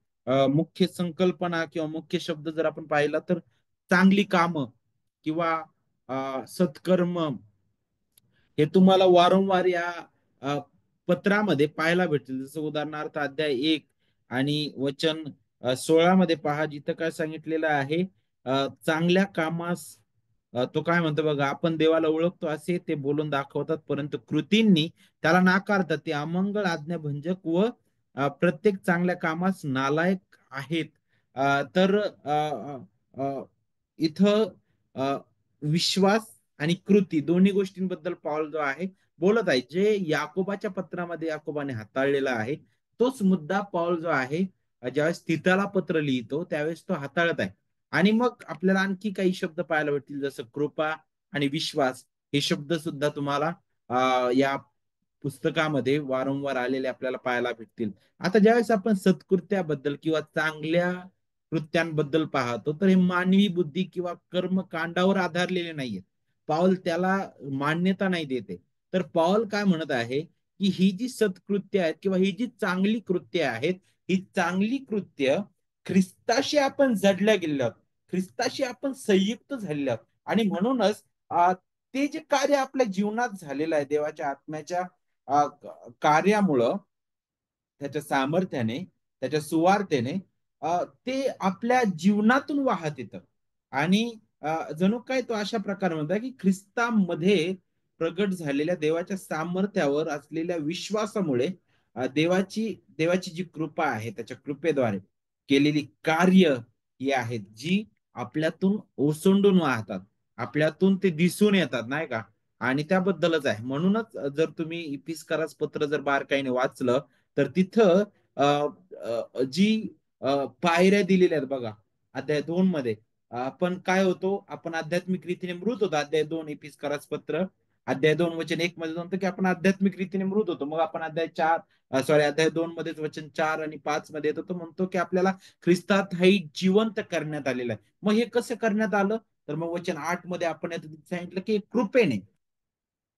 मुख्य संकल्पना किंवा मुख्य शब्द जर आपण पाहिला तर चांगली कामं किंवा सत्कर्म, हे तुम्हाला वारंवार या अ, पत्रामध्ये पाहायला भेटतील. जसं उदाहरणार्थ अध्याय 1 आणि वचन 16 मध्ये पहा, जिथं काय सांगितलेलं आहे, चांगल्या कामास तो काय म्हणतो बघा, आपण देवाला ओळखतो असे ते बोलून दाखवतात, परंतु कृतींनी त्याला नाकारतात. ते अमंगळ, आज्ञाभंजक व प्रत्येक चांगल्या कामास नालायक आहेत. तर इथं विश्वास आणि कृती दोन्ही गोष्टींबद्दल पॉल जो आहे बोलत आहे. जे याकोबाच्या पत्रामध्ये याकोबाने हाताळलेला आहे, तोच मुद्दा पॉल जो आहे ज्यावेळेस तिताला पत्र लिहितो त्यावेळेस तो हाताळत आहे. आणि मग आपल्याला आणखी काही शब्द पाहायला भेटतील, जसं कृपा आणि विश्वास, हे शब्द सुद्धा तुम्हाला या पुस्तकामध्ये वारंवार आलेले आपल्याला पाहायला भेटतील. आता ज्यावेळेस आपण सत्कृत्याबद्दल किंवा चांगल्या कृत्यांबद्दल पाहतो, तर हे मानवी बुद्धी किंवा कर्मकांडावर आधारलेले नाहीये. पाऊल त्याला मान्यता नाही देते. तर पाऊल काय म्हणत आहे, की ही जी सत्कृत्य आहेत किंवा ही जी चांगली कृत्य आहेत, ही चांगली कृत्य ख्रिस्ताशी आपण जडल्या गेलेलो आहोत, ख्रिस्ताशी आपण संयुक्त झालेलो आहोत. आणि म्हणूनच ते जे कार्य आपल्या जीवनात झालेलं आहे देवाच्या आत्म्याच्या कार्यामुळं, त्याच्या सामर्थ्याने, त्याच्या सुवार्तेने, ते आपल्या जीवनातून वाहत येतं. आणि जणू काय तो अशा प्रकारे म्हणतात, की ख्रिस्तामध्ये प्रगट झालेल्या देवाच्या सामर्थ्यावर असलेल्या विश्वासामुळे देवाची जी कृपा आहे त्याच्या कृपेद्वारे केलेली कार्य ही आहेत, जी आपल्यातून ओसंडून वाहतात, आपल्यातून ते दिसून येतात, नाही का. आणि त्याबद्दलच आहे. म्हणूनच जर तुम्ही इपिस्करास पत्र जर बारकाईने वाचलं, तर तिथं जी पायऱ्या दिलेल्या आहेत बघा, अध्याय 2 मध्ये आपण काय होतो, आपण आध्यात्मिक रीतीने मृत होतो. अध्याय 2 इपिस्करास पत्र अध्याय 2 वचन 1 मध्ये म्हणतो की आपण आध्यात्मिक रीतीने मृत होतो. मग आपण अध्याय 4 सॉरी अध्याय 2 मध्येच वचन 4 आणि 5 मध्ये येतो, तो म्हणतो की आपल्याला ख्रिस्तात हे जिवंत करण्यात आलेलं आहे. मग हे कसं करण्यात आलं, तर मग वचन 8 मध्ये आपण सांगितलं की कृपेने,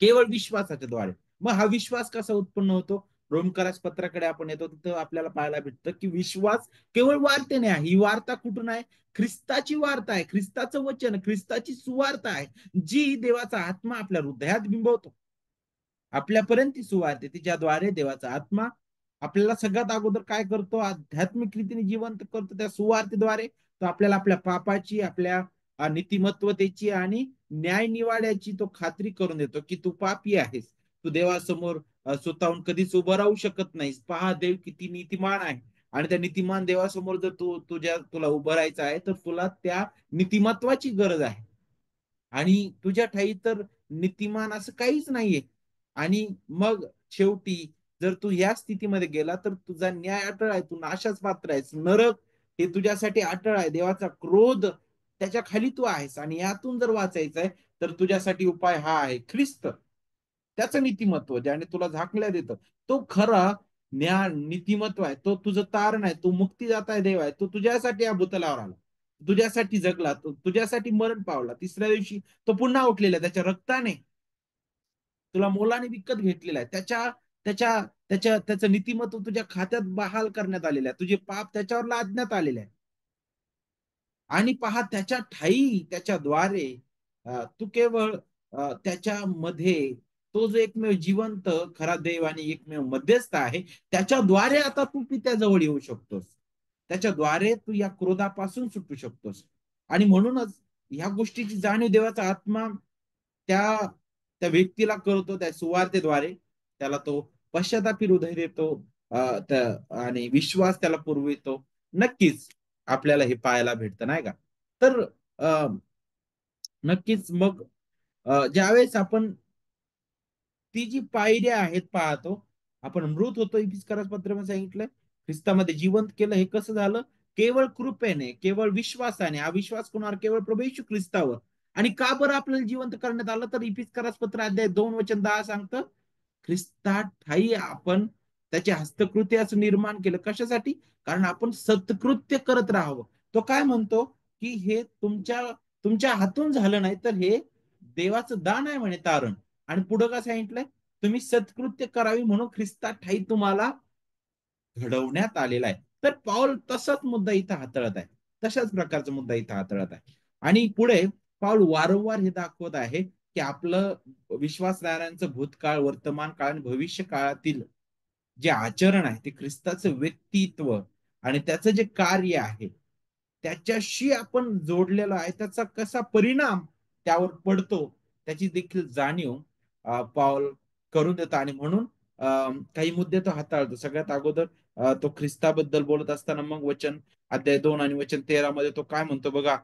केवळ विश्वासाच्या द्वारे. मग हा विश्वास कसा उत्पन्न होतो, रोमकारास पत्राकडे आपण येतो, तिथं आपल्याला पाहायला भेटतं की विश्वास केवळ वार्तेने आहे. ही वार्ता कुठून आहे, ख्रिस्ताची वार्ता आहे, ख्रिस्ताचं वचन, ख्रिस्ताची सुवार्ता आहे, जी देवाचा आत्मा आपल्या हृदयात बिंबवतो. आपल्यापर्यंत ती सुवार्ता, तिच्याद्वारे देवाचा आत्मा आपल्याला सगळ्यात अगोदर काय करतो, आध्यात्मिक रीतीने जिवंत करतो. त्या सुवार्तेद्वारे तो आपल्याला आपल्या पापाची, आपल्या नीतिमत्वतेची आणि न्याय निवाड्याची तो खात्री करून देतो, की तू पापी आहेस, तू देवासमोर स्वतःहून कधीच उभं राहू शकत नाहीस. पहा देव किती नीतिमान आहे. आणि त्या नीतिमान देवासमोर जर तुला उभं राहायचं आहे, तर तुला त्या नीतिमत्वाची गरज आहे. आणि तुझ्या ठाई तर नीतिमान असं काहीच नाहीये. आणि मग शेवटी जर तू या स्थितीमध्ये गेला, तर तुझा न्याय अटळ आहे, तू नाशास पात्र आहेस. नरक हे तुझ्यासाठी अटळ आहे, देवाचा क्रोध त्याच्या खाली तू आहेस. आणि यातून जर वाचायचं आहे, तर तुझ्यासाठी उपाय हा आहे, ख्रिस्त, त्याचं नीतिमत्व ज्याने तुला झाकल्या देतं, तो खरा नीतिमत्व आहे. तो तुझं तारण आहे, तो मुक्तीदाता आहे, देव आहे. तो तुझ्यासाठी या भूतलावर आला, तुझ्यासाठी जगला, तो तुझ्यासाठी मरण पावला, तिसऱ्या दिवशी तो पुन्हा उठलेला आहे. त्याच्या रक्ताने तुला मोलाने विकत घेतलेला आहे. त्याचं नीतिमत्व तुझ्या खात्यात बहाल करण्यात आलेलं आहे. तुझे पाप त्याच्यावर लादण्यात आलेले आहे. आणि पहा त्याच्या ठायी त्याच्याद्वारे तू केवळ त्याच्यामध्ये तो जो एकमेव जिवंत खरा देव आणि एकमेव मध्यस्थ आहे, त्याच्याद्वारे आता तू पित्या जवळ येऊ शकतोस. त्याच्याद्वारे तू या क्रोधापासून सुटू शकतोस. आणि म्हणूनच ह्या गोष्टीची जाणीव देवाचा आत्मा त्या त्या व्यक्तीला करतो, त्या सुवार्तेद्वारे त्याला तो पश्चातापी हृदय देतो, आणि विश्वास त्याला पुरवितो. नक्कीच आपल्याला हे पाहायला भेटतं नाही का. तर अ, नक्कीच मग ज्यावेळेस आपण ती जी पायऱ्या आहेत पाहतो, आपण मृत होतो इफिसकारास पत्रामध्ये सांगितलंय, ख्रिस्तामध्ये जिवंत केलं. हे कसं झालं? केवळ कृपेने, केवळ विश्वासाने. हा विश्वास कोणावर? केवळ प्रभू येशू ख्रिस्तावर. आणि का बरं आपल्याला जिवंत करण्यात आलं? तर इफिसकारास पत्र अध्याय 2 वचन 10 सांगतं, ख्रिस्तात ठाई आपण त्याची हस्तकृती असं निर्माण केलं. कशासाठी? कारण आपण सत्कृत्य करत राहावं. तो काय म्हणतो? की हे तुमच्या हातून झालं नाही, तर हे देवाचं दान आहे म्हणे, तारण. आणि पुढं काय सांगितलंय? तुम्ही सत्कृत्य करावी म्हणून ख्रिस्तात ठाई तुम्हाला घडवण्यात आलेला आहे. तर पाऊल तसाच मुद्दा इथं हाताळत आहे. तशाच प्रकारचा मुद्दा इथं हाताळत आहे. आणि पुढे पाऊल वारंवार हे दाखवत आहे की आपलं विश्वासणाऱ्यांचं भूतकाळ, वर्तमान काळ आणि भविष्य काळातील जे आचरण आहे ते ख्रिस्ताचं व्यक्तित्व आणि त्याचं जे कार्य आहे त्याच्याशी आपण जोडलेलो आहे. त्याचा कसा परिणाम त्यावर पडतो त्याची देखील जाणीव पाऊल करून देतो. आणि म्हणून काही मुद्दे तो हाताळतो. सगळ्यात अगोदर तो ख्रिस्ताबद्दल बोलत असताना मग अध्याय 2 आणि वचन 13 मध्ये तो काय म्हणतो बघा.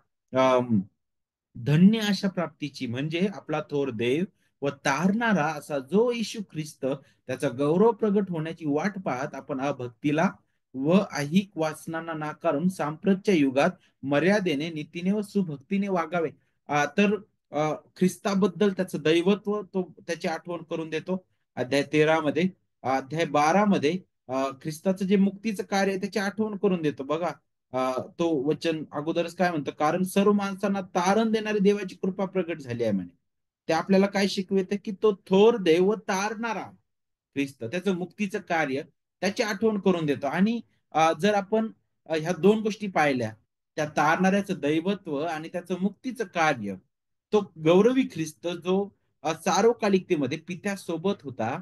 धन्य अशा प्राप्तीची म्हणजे आपला थोर देव व तारणारा असा जो येशू ख्रिस्त त्याचा गौरव प्रगट होण्याची वाट पाहत आपण अभक्तीला व ऐहिक वासनांना नाकारून सांप्रतच्या युगात मर्यादेने, नीतीने व सुभक्तीने वागावे. तर ख्रिस्ताबद्दल त्याचं दैवत्व तो त्याची आठवण करून देतो अध्याय 13 मध्ये. अध्याय 12 मध्ये ख्रिस्ताचं जे मुक्तीचं कार्य आहे त्याची आठवण करून देतो बघा. तो वचन अगोदरच काय म्हणतं? कारण सर्व माणसांना तारण देणारी देवाची कृपा प्रगट झाली आहे म्हणे. ते आपल्याला काय शिकवते? की तो थोर देव तारणारा ख्रिस्त त्याचं मुक्तीचं कार्य त्याची आठवण करून देतो. आणि जर आपण ह्या दोन गोष्टी पाहिल्या, त्या तारणाऱ्याचं दैवत्व आणि त्याचं मुक्तीचं कार्य, तो गौरवी ख्रिस्त जो सार्वकालिकतेमध्ये पित्यासोबत होता,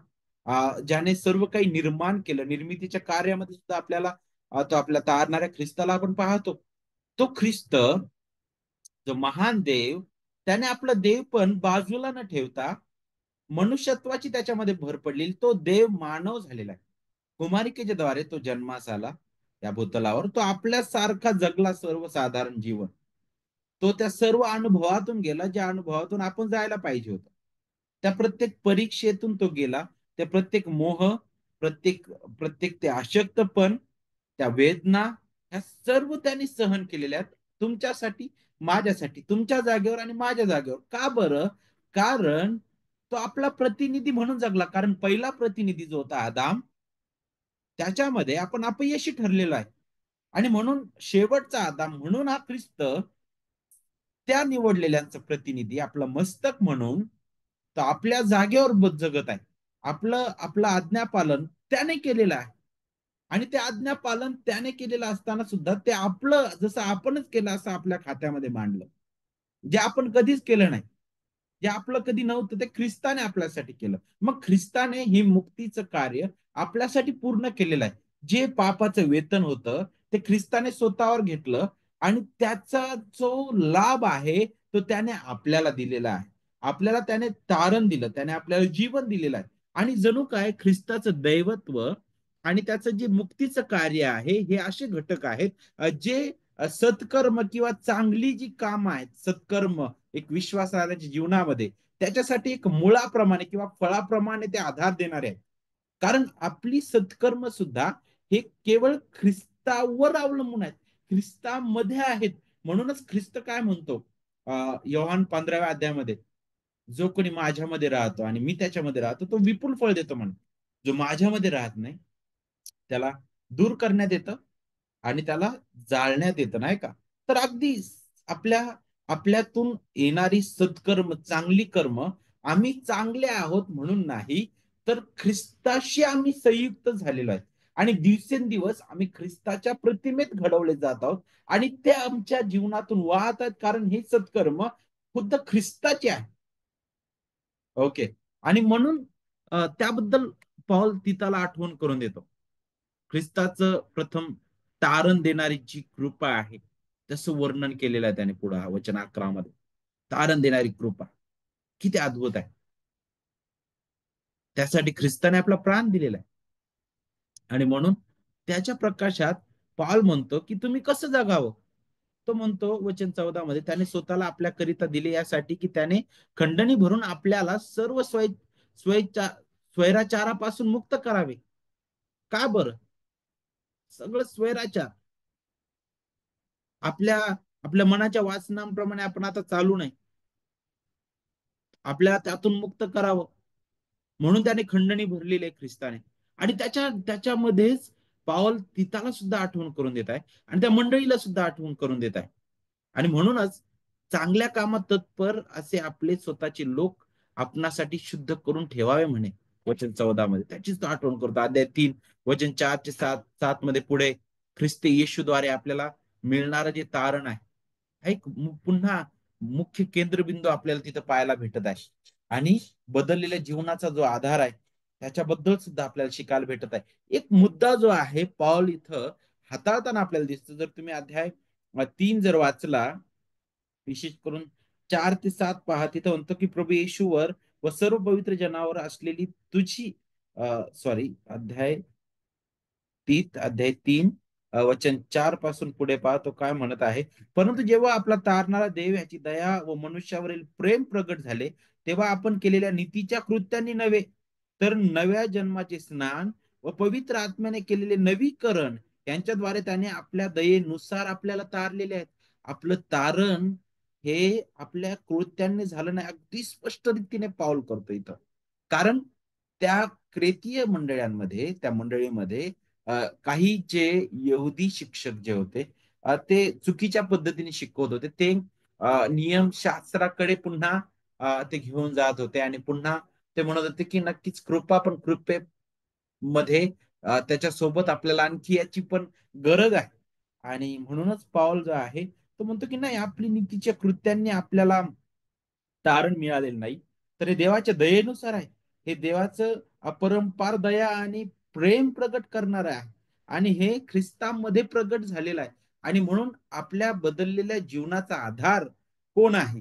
ज्याने सर्व काही निर्माण केलं, निर्मितीच्या कार्यामध्ये सुद्धा आपल्याला तो आपल्या तारणाऱ्या ख्रिस्ताला आपण पाहतो. तो ख्रिस्त जो महान देव, त्याने आपलं देव पण बाजूला न ठेवता मनुष्यत्वाची त्याच्यामध्ये भर पडलेली, तो देव मानव झालेला आहे. कुमारिकेच्या द्वारे तो जन्मास आला या भूतलावर. तो आपल्यासारखा जगला सर्वसाधारण जीवन. तो त्या सर्व अनुभवातून गेला ज्या अनुभवातून आपण जायला पाहिजे होतं. त्या प्रत्येक परीक्षेतून तो गेला. त्या प्रत्येक मोह, प्रत्येक प्रत्येक ते अशक्तपण, त्या वेदना, ह्या सर्व त्यांनी सहन केलेल्या आहेत तुमच्यासाठी, माझ्यासाठी, तुमच्या जागेवर आणि माझ्या जागेवर. का बरं? कारण तो आपला प्रतिनिधी म्हणून जगला. कारण पहिला प्रतिनिधी जो होता आदाम, त्याच्यामध्ये आपण अपयशी ठरलेलो आहे. आणि म्हणून शेवटचा आदाम म्हणून हा ख्रिस्त त्या निवडलेल्यांचं प्रतिनिधी, आपलं मस्तक म्हणून तो आपल्या जागेवर जगत आहे. आपलं आज्ञापालन त्याने केलेलं आहे. आणि ते आज्ञापालन त्याने केलेलं असताना सुद्धा ते आपलं जसं आपणच केलं असं आपल्या खात्यामध्ये मांडलं, जे आपण कधीच केलं नाही. जे आपलं कधी नव्हतं ते ख्रिस्ताने आपल्यासाठी केलं. मग ख्रिस्ताने हे मुक्तीचं कार्य आपल्यासाठी पूर्ण केलेलं आहे. जे पापाचं वेतन होतं ते ख्रिस्ताने स्वतःवर घेतलं आणि त्याचा जो लाभ आहे तो त्याने आपल्याला दिलेला आहे. आपल्याला त्याने तारण दिलं, त्याने आपल्याला जीवन दिलेलं आहे. आणि जणू काय ख्रिस्ताचं दैवत्व आणि त्याचं जे मुक्तीचं कार्य आहे हे असे घटक आहेत जे सत्कर्म किंवा चांगली जी काम आहेत, सत्कर्म एक विश्वासाच्या जीवनामध्ये त्याच्यासाठी एक मुळाप्रमाणे किंवा फळाप्रमाणे ते आधार देणारे आहेत. कारण आपली सत्कर्म सुद्धा हे केवळ ख्रिस्तावर अवलंबून आहेत, ख्रिस्तामध्ये आहेत. म्हणूनच ख्रिस्त काय म्हणतो योहान 15व्या अध्यायामध्ये, जो कोणी माझ्यामध्ये राहतो आणि मी त्याच्यामध्ये राहतो तो विपुल फळ देतो म्हणून. जो माझ्यामध्ये राहत नाही त्याला दूर करण्यात येतं आणि त्याला जाळण्यात येतं नाही का. तर अगदी आपल्या आपल्यातून येणारी सत्कर्म, चांगली कर्म, आम्ही चांगले आहोत म्हणून नाही, तर ख्रिस्ताशी आम्ही संयुक्त झालेलो आहे. आणि दिवसेंदिवस आम्ही ख्रिस्ताच्या प्रतिमेत घडवले जात आहोत आणि ते आमच्या जीवनातून वाहत आहेत, कारण हे सत्कर्म खुद्द ख्रिस्ताचे आहे. ओके. आणि म्हणून त्याबद्दल पौल तिथाला आठवण करून देतो. ख्रिस्ताचं प्रथम तारण देणारी जी कृपा आहे, तसं वर्णन केलेलं आहे त्याने पुढे वचन 11 मध्ये. तारण देणारी कृपा किती अद्भुत आहे. त्यासाठी ख्रिस्ताने आपला प्राण दिलेला आहे. आणि म्हणून त्याच्या प्रकाशात पौल म्हणतो की तुम्ही कसं जगावं. तो म्हणतो वचन 14 मध्ये, त्याने स्वतःला आपल्याकरिता दिले यासाठी की त्याने खंडणी भरून आपल्याला सर्व स्वैचा स्वैराचारापासून मुक्त करावे. का बरं? सगळं स्वैराचार आपल्या आपल्या मनाच्या वासनांप्रमाणे आपण आता चालू नाही. आपल्याला त्यातून मुक्त करावं म्हणून त्याने खंडणी भरलेली आहे ख्रिस्ताने. आणि त्याच्यामध्येच पाऊल तिथाला सुद्धा आठवण करून देत आहे आणि त्या मंडळीला सुद्धा आठवण करून देत आहे. आणि म्हणूनच चांगल्या कामात तत्पर असे आपले स्वतःचे लोक आपणासाठी शुद्ध करून ठेवावे म्हणे वचन 14 मध्ये. त्याचीच तो आठवण करतो. अध्याय 3 वचन 4 ते 7 मध्ये पुढे ख्रिस्त येशूद्वारे आपल्याला मिळणारं जे तारण आहे, एक पुन्हा मुख्य केंद्रबिंदू आपल्याला तिथं पाहायला भेटत आहे. आणि बदललेल्या जीवनाचा जो आधार आहे त्याच्याबद्दल सुद्धा आपल्याला शिकायला भेटत आहे. एक मुद्दा जो आहे पौल इथं हाताळताना आपल्याला दिसतो. जर तुम्ही अध्याय 3 जर वाचला, विशेष करून 4 ते 7 पहा, तिथं म्हणतो की प्रभू येशूवर व सर्व पवित्र जनावर असलेली तुझी सॉरी अध्याय 3 वचन 4 पासून पुढे पहा, तो काय म्हणत आहे. परंतु जेव्हा आपला तारणारा देव याची दया व मनुष्यावरील प्रेम प्रगट झाले, तेव्हा आपण केलेल्या नीतीच्या कृत्यांनी नव्हे, तर नव्या जन्माचे स्नान व पवित्र आत्म्याने केलेले नवीकरण यांच्याद्वारे त्याने आपल्या दयेनुसार आपल्याला तारलेले आहेत. आपलं तारण हे आपल्या कृत्यांनी झालं नाही, अगदी स्पष्ट रीतीने पाऊल करतो इथं. कारण त्या क्रेतीय मंडळांमध्ये, त्या मंडळीमध्ये काही जे यहुदी शिक्षक जे होते, ते चुकीच्या पद्धतीने शिकवत होते. ते नियमशास्त्राकडे पुन्हा ते घेऊन जात होते आणि पुन्हा ते म्हणत होते की नक्कीच कृपा, पण कृपेमध्ये त्याच्यासोबत आपल्याला आणखी याची पण गरज आहे. आणि म्हणूनच पाऊल जो आहे तो म्हणतो की नाही, आपली नीतीच्या कृत्यांनी आपल्याला तारण मिळालेलं नाही, तर हे देवाच्या दयेनुसार आहे. हे देवाचं अपरंपार दया आणि प्रेम प्रगट करणार आहे आणि हे ख्रिस्तामध्ये प्रगट झालेलं आहे. आणि म्हणून आपल्या बदललेल्या जीवनाचा आधार कोण आहे?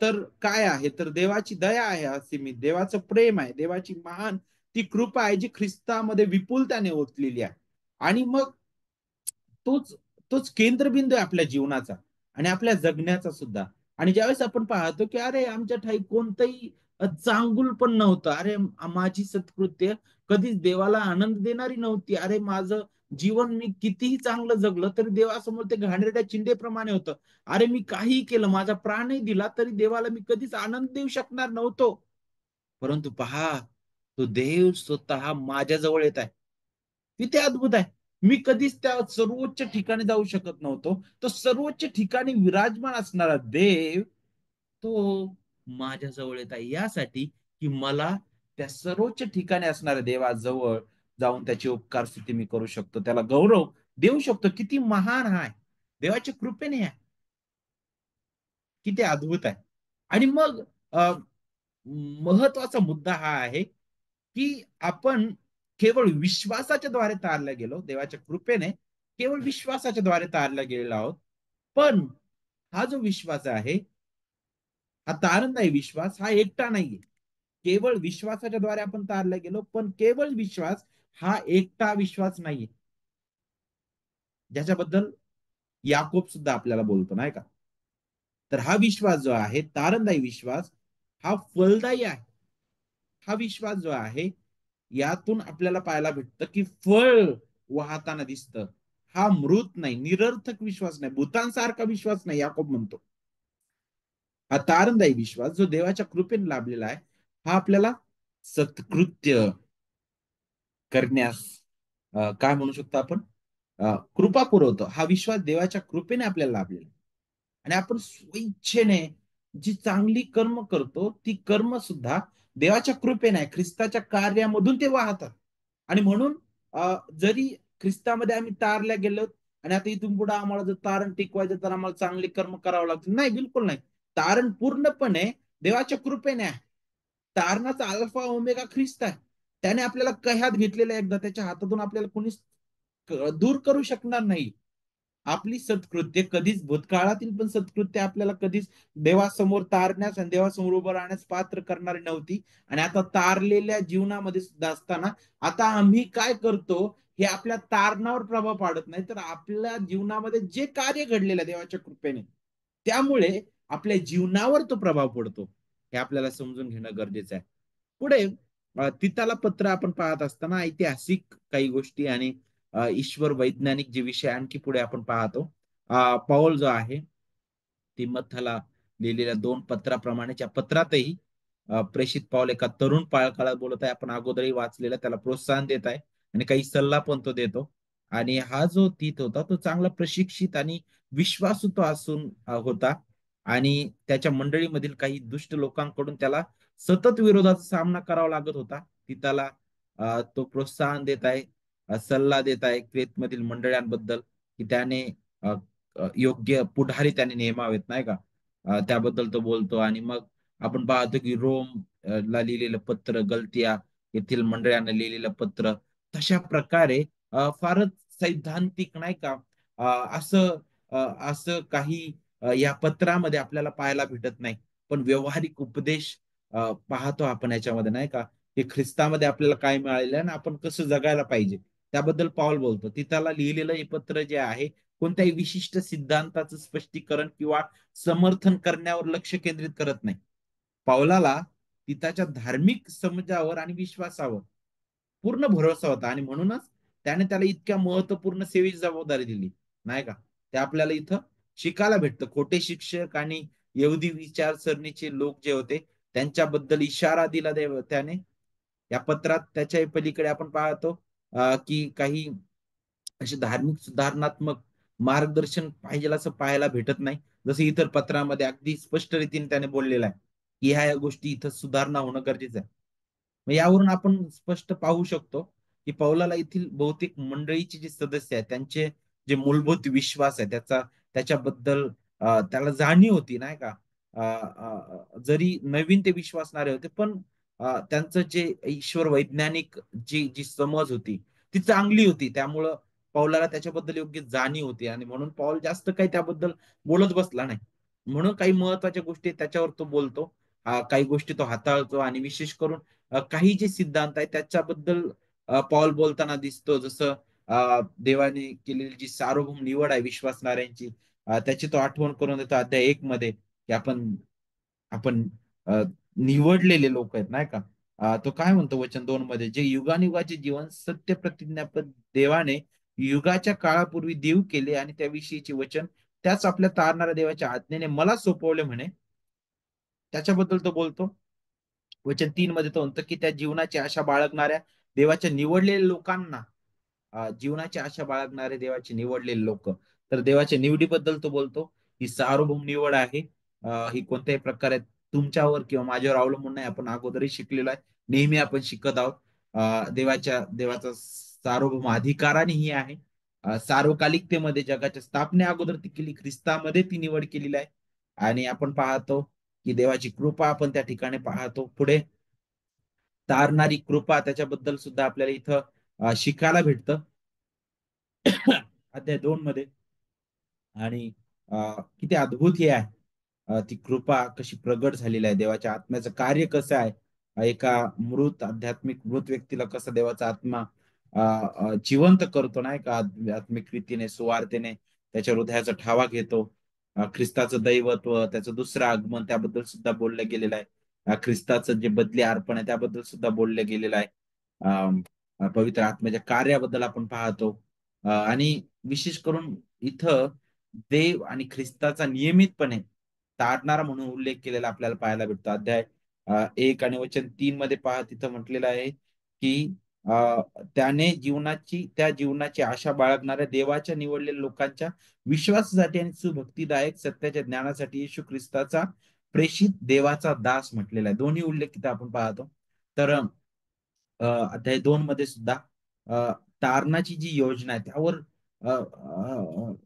तर काय आहे? तर देवाची दया आहे असीमित, देवाचं प्रेम आहे, देवाची महान ती कृपा आहे जी ख्रिस्तामध्ये विपुलताने ओतलेली आहे. आणि मग तोच तोच केंद्रबिंदू आहे आपल्या जीवनाचा आणि आपल्या जगण्याचा सुद्धा. आणि ज्यावेळेस आपण पाहतो की अरे आमच्या ठाई कोणतंही चांगुल पण नव्हतं, अरे माझी सत्कृत्य कधीच देवाला आनंद देणारी नव्हती, अरे माझं जीवन मी कितीही चांगलं जगलं तरी देवासमोर ते घाणेरड्या चिंडेप्रमाणे होतं, अरे मी काहीही केलं, माझा प्राणही दिला तरी देवाला मी कधीच आनंद देऊ शकणार नव्हतो. परंतु पहा, तो देव स्वतः माझ्या जवळ येत आहे. किती अद्भुत आहे. मी कधीच त्या सर्वोच्च ठिकाणी जाऊ शकत नव्हतो. तो सर्वोच्च ठिकाणी विराजमान असणारा देव, तो माझ्या जवळ येत आहे यासाठी की मला त्या सर्वोच्च ठिकाणी असणाऱ्या देवाजवळ जाऊन त्याची उपकार स्तुती मी करू शकतो, त्याला गौरव देऊ शकतो. किती महान आहे, देवाच्या कृपेने आहे, किती अद्भुत आहे. आणि मग महत्वाचा मुद्दा हा आहे की आपण केवळ विश्वासाच्या द्वारे तारल्या गेलो, देवाच्या कृपेने केवळ विश्वासाच्या द्वारे तारल्या गेलेलो आहोत. पण हा जो विश्वास आहे, हा तारणदायी विश्वास हा एकटा नाहीये. केवळ विश्वासाच्या द्वारे आपण तारल्या गेलो, पण केवळ विश्वास हा एकटा विश्वास नाहीये, ज्याच्याबद्दल याकोब सुद्धा आपल्याला बोलतो नाही का. तर हा विश्वास जो आहे, तारणदायी विश्वास, हा फलदायी आहे. हा विश्वास जो आहे, यातून आपल्याला पाहायला भेटतं की फळ वाहताना दिसतं. हा मृत नाही, निरर्थक विश्वास नाही, भूतांसारखा विश्वास नाही, याकोब म्हणतो. हा तारणदायी विश्वास जो देवाच्या कृपेने लाभलेला आहे, हा आपल्याला सत्कृत्य करण्यास काय म्हणू शकतो आपण, कृपा पुरवतो. हा विश्वास देवाच्या कृपेने आपल्याला लाभलेला आहे. आणि आपण स्वइच्छेने जी चांगली कर्म करतो, ती कर्म सुद्धा देवाच्या कृपेने आहे, ख्रिस्ताच्या कार्यामधून ते वाहतात. आणि म्हणून जरी ख्रिस्तामध्ये आम्ही तारल्या गेलो आणि आता इथून पुढे आम्हाला जर तारण टिकवायचं तर आम्हाला चांगले कर्म करावं लागतील, नाही, बिलकुल नाही. तारण पूर्णपणे देवाच्या कृपेने आहे. तारणाचा अल्फा ओमेगा ख्रिस्त आहे. त्याने आपल्याला कह्यात घेतलेलं एकदा, त्याच्या हातातून आपल्याला कोणीच दूर करू शकणार नाही. आपली सत्कृत्य कधीच, भूतकाळातील पण सत्कृत्य आपल्याला कधीच देवासमोर तारण्यास आणि देवासमोर उभं राहण्यास पात्र करणारी नव्हती. आणि आता तारलेल्या जीवनामध्ये सुद्धा असताना आता आम्ही काय करतो हे आपल्या तारणावर प्रभाव पाडत नाही, तर आपल्या जीवनामध्ये जे कार्य घडलेलं आहे देवाच्या कृपेने, त्यामुळे आपल्या जीवनावर तो प्रभाव पडतो. हे आपल्याला समजून घेणं गरजेचं आहे. पुढे तिताला पत्र आपण पाहत असताना ऐतिहासिक काही गोष्टी आणि ईश्वर वैज्ञानिक जे विषय आणखी पुढे आपण पाहतो. पौल जो आहे तिमथला लिहिलेल्या 2 पत्राप्रमाणे पत्रातही प्रेषित पाऊल एका तरुण पाळकाळात बोलत आहे. आपण अगोदरही वाचलेला, त्याला प्रोत्साहन देत आहे आणि काही सल्ला पण तो देतो. आणि हा जो तीत होता तो चांगला प्रशिक्षित आणि विश्वासू तो असून होता. आणि त्याच्या मंडळीमधील काही दुष्ट लोकांकडून त्याला सतत विरोधाचा सामना करावा लागत होता. तिथला तो प्रोत्साहन देत आहे, सल्ला देत आहे क्रेतमधील मंडळांबद्दल, की त्याने योग्य पुढारी त्याने नेमावेत, नाही का. त्याबद्दल तो बोलतो. आणि मग आपण पाहतो की रोम ला लिहिलेलं पत्र, गलतिया येथील मंडळांना लिहिलेलं पत्र, तशा प्रकारे फारच सैद्धांतिक, नाही का, अ, असं असं काही या पत्रामध्ये आपल्याला पाहायला भेटत नाही. पण व्यवहारिक उपदेश पाहतो आपण याच्यामध्ये, नाही का, की ख्रिस्तामध्ये आपल्याला काय मिळालेलं आहे आणि आपण कसं जगायला पाहिजे त्याबद्दल पाऊल बोलतो. ती त्याला लिहिलेलं हे पत्र जे आहे कोणत्याही विशिष्ट सिद्धांताचं स्पष्टीकरण किंवा समर्थन करण्यावर लक्ष केंद्रित करत नाही. पावलाला पिताच्या धार्मिक समजावर आणि विश्वासावर पूर्ण भरोसा होता आणि म्हणूनच त्याने त्याला इतक्या महत्वपूर्ण सेवेची जबाबदारी दिली, नाही का. ते आपल्याला इथं शिकायला भेटतं. खोटे शिक्षक आणि यहुदी विचारसरणीचे लोक जे होते त्यांच्याबद्दल इशारा दिला त्याने या पत्रात. त्याच्या पलीकडे आपण पाहतो की काही असे धार्मिक सुधारणात्मक मार्गदर्शन पाहिजे असं पाहायला भेटत नाही. जसं इतर पत्रामध्ये अगदी स्पष्ट रीतीने त्याने बोललेलं आहे की ह्या गोष्टी इथं सुधारणा होणं गरजेचं आहे. मग यावरून आपण स्पष्ट पाहू शकतो की पौलाला येथील बहुतेक मंडळीचे जे सदस्य आहेत त्यांचे जे मूलभूत विश्वास आहे त्याच्याबद्दल त्याला जाणीव होती, नाही का. जरी नवीन ते विश्वासणारे होते, पण त्यांचं जे ईश्वर वैज्ञानिक जी समज होती ती चांगली होती. त्यामुळं पौलाला त्याच्याबद्दल योग्य जाणीव होती आणि म्हणून पौल जास्त काही त्याबद्दल बोलत बसला नाही. म्हणून काही महत्वाच्या गोष्टी त्याच्यावर तो बोलतो, काही गोष्टी तो हाताळतो आणि विशेष करून काही जे सिद्धांत आहेत त्याच्याबद्दल पॉल बोलताना दिसतो. जसं देवाने केलेली जी सार्वभौम निवड आहे विश्वासणाऱ्यांची, त्याची तो आठवण करून देतो अध्याय 1 मध्ये, की आपण आपण निवडलेले लोक आहेत, नाही का. तो काय म्हणतो वचन 2 मध्ये, जे युगानुयुगाचे जीवन सत्य प्रतिज्ञापद देवाने युगाच्या काळापूर्वी देव केले आणि त्याविषयीचे वचन त्याच आपल्या तारणाऱ्या देवाच्या आज्ञेने मला सोपवले म्हणे. त्याच्याबद्दल तो बोलतो. वचन 3 मध्ये तो म्हणतो की त्या जीवनाची आशा बाळगणाऱ्या देवाच्या निवडलेल्या लोकांना, जीवनाची आशा बाळगणारे देवाचे निवडलेले लोक, तर देवाच्या निवडीबद्दल तो बोलतो. ही सार्वभौम निवड आहे. ही कोणत्याही प्रकारे तुमच्यावर किंवा माझ्यावर अवलंबून नाही. आपण अगोदरही शिकलेलो आहे, नेहमी आपण शिकत आहोत. देवाचा सार्वभौम अधिकाराने ही आहे. सार्वकालिकतेमध्ये जगाच्या स्थापने अगोदर ती केली, ख्रिस्तामध्ये ती निवड केलेली आहे. आणि आपण पाहतो की देवाची कृपा आपण त्या ठिकाणी पाहतो. पुढे तारणारी कृपा त्याच्याबद्दल सुद्धा आपल्याला इथं शिकायला भेटतं अध्याय 2 मध्ये. आणि किती अद्भुत हे आहे, ती कृपा कशी प्रगट झालेली आहे, देवाच्या आत्म्याचं कार्य कसं आहे. एका मृत व्यक्तीला कसं देवाचा आत्मा जिवंत करतो, नाही का, आध्यात्मिक रीतीने सुवार्तेने त्याच्या हृदयाचा ठावा घेतो. ख्रिस्ताचं दैवत्व, त्याचं दुसरं आगमन त्याबद्दल सुद्धा बोललं गेलेलं आहे. ख्रिस्ताचं जे बदली अर्पण आहे त्याबद्दल सुद्धा बोललं गेलेलं आहे. पवित्र आत्म्याच्या कार्याबद्दल आपण पाहतो. आणि विशेष करून इथं देव आणि ख्रिस्ताचा नियमितपणे ताडणारा म्हणून उल्लेख केलेला आपल्याला पाहायला भेटतो. अध्याय 1 आणि वचन 3 मध्ये पहा, तिथं म्हटलेलं आहे की त्याने त्या जीवनाची आशा बाळगणाऱ्या देवाच्या निवडलेल्या लोकांच्या विश्वासासाठी आणि सुभक्तिदायक सत्याच्या ज्ञानासाठी येशू ख्रिस्ताचा प्रेषित देवाचा दास म्हटलेला आहे. दोन्ही उल्लेख तिथे आपण पाहतो. तर अध्याय 2 मध्ये सुद्धा तारणाची जी योजना आहे त्यावर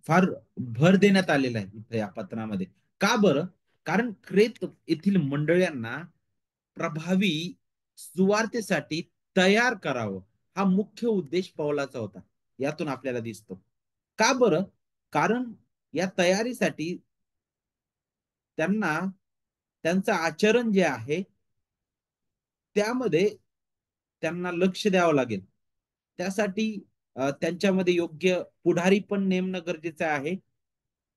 फार भर देण्यात आलेला आहे इथं या पत्रामध्ये. का बरं? कारण क्रेत येथील मंडळींना प्रभावी सुवार्तेसाठी तयार करावं, हा मुख्य उद्देश पौलाचा होता. यातून आपल्याला दिसतो. का बरं? कारण या तयारीसाठी त्यांना त्यांचं आचरण जे आहे त्यामध्ये त्यांना लक्ष द्यावं लागेल. त्यासाठी त्यांच्यामध्ये योग्य पुढारी पण नेमणं गरजेचं आहे.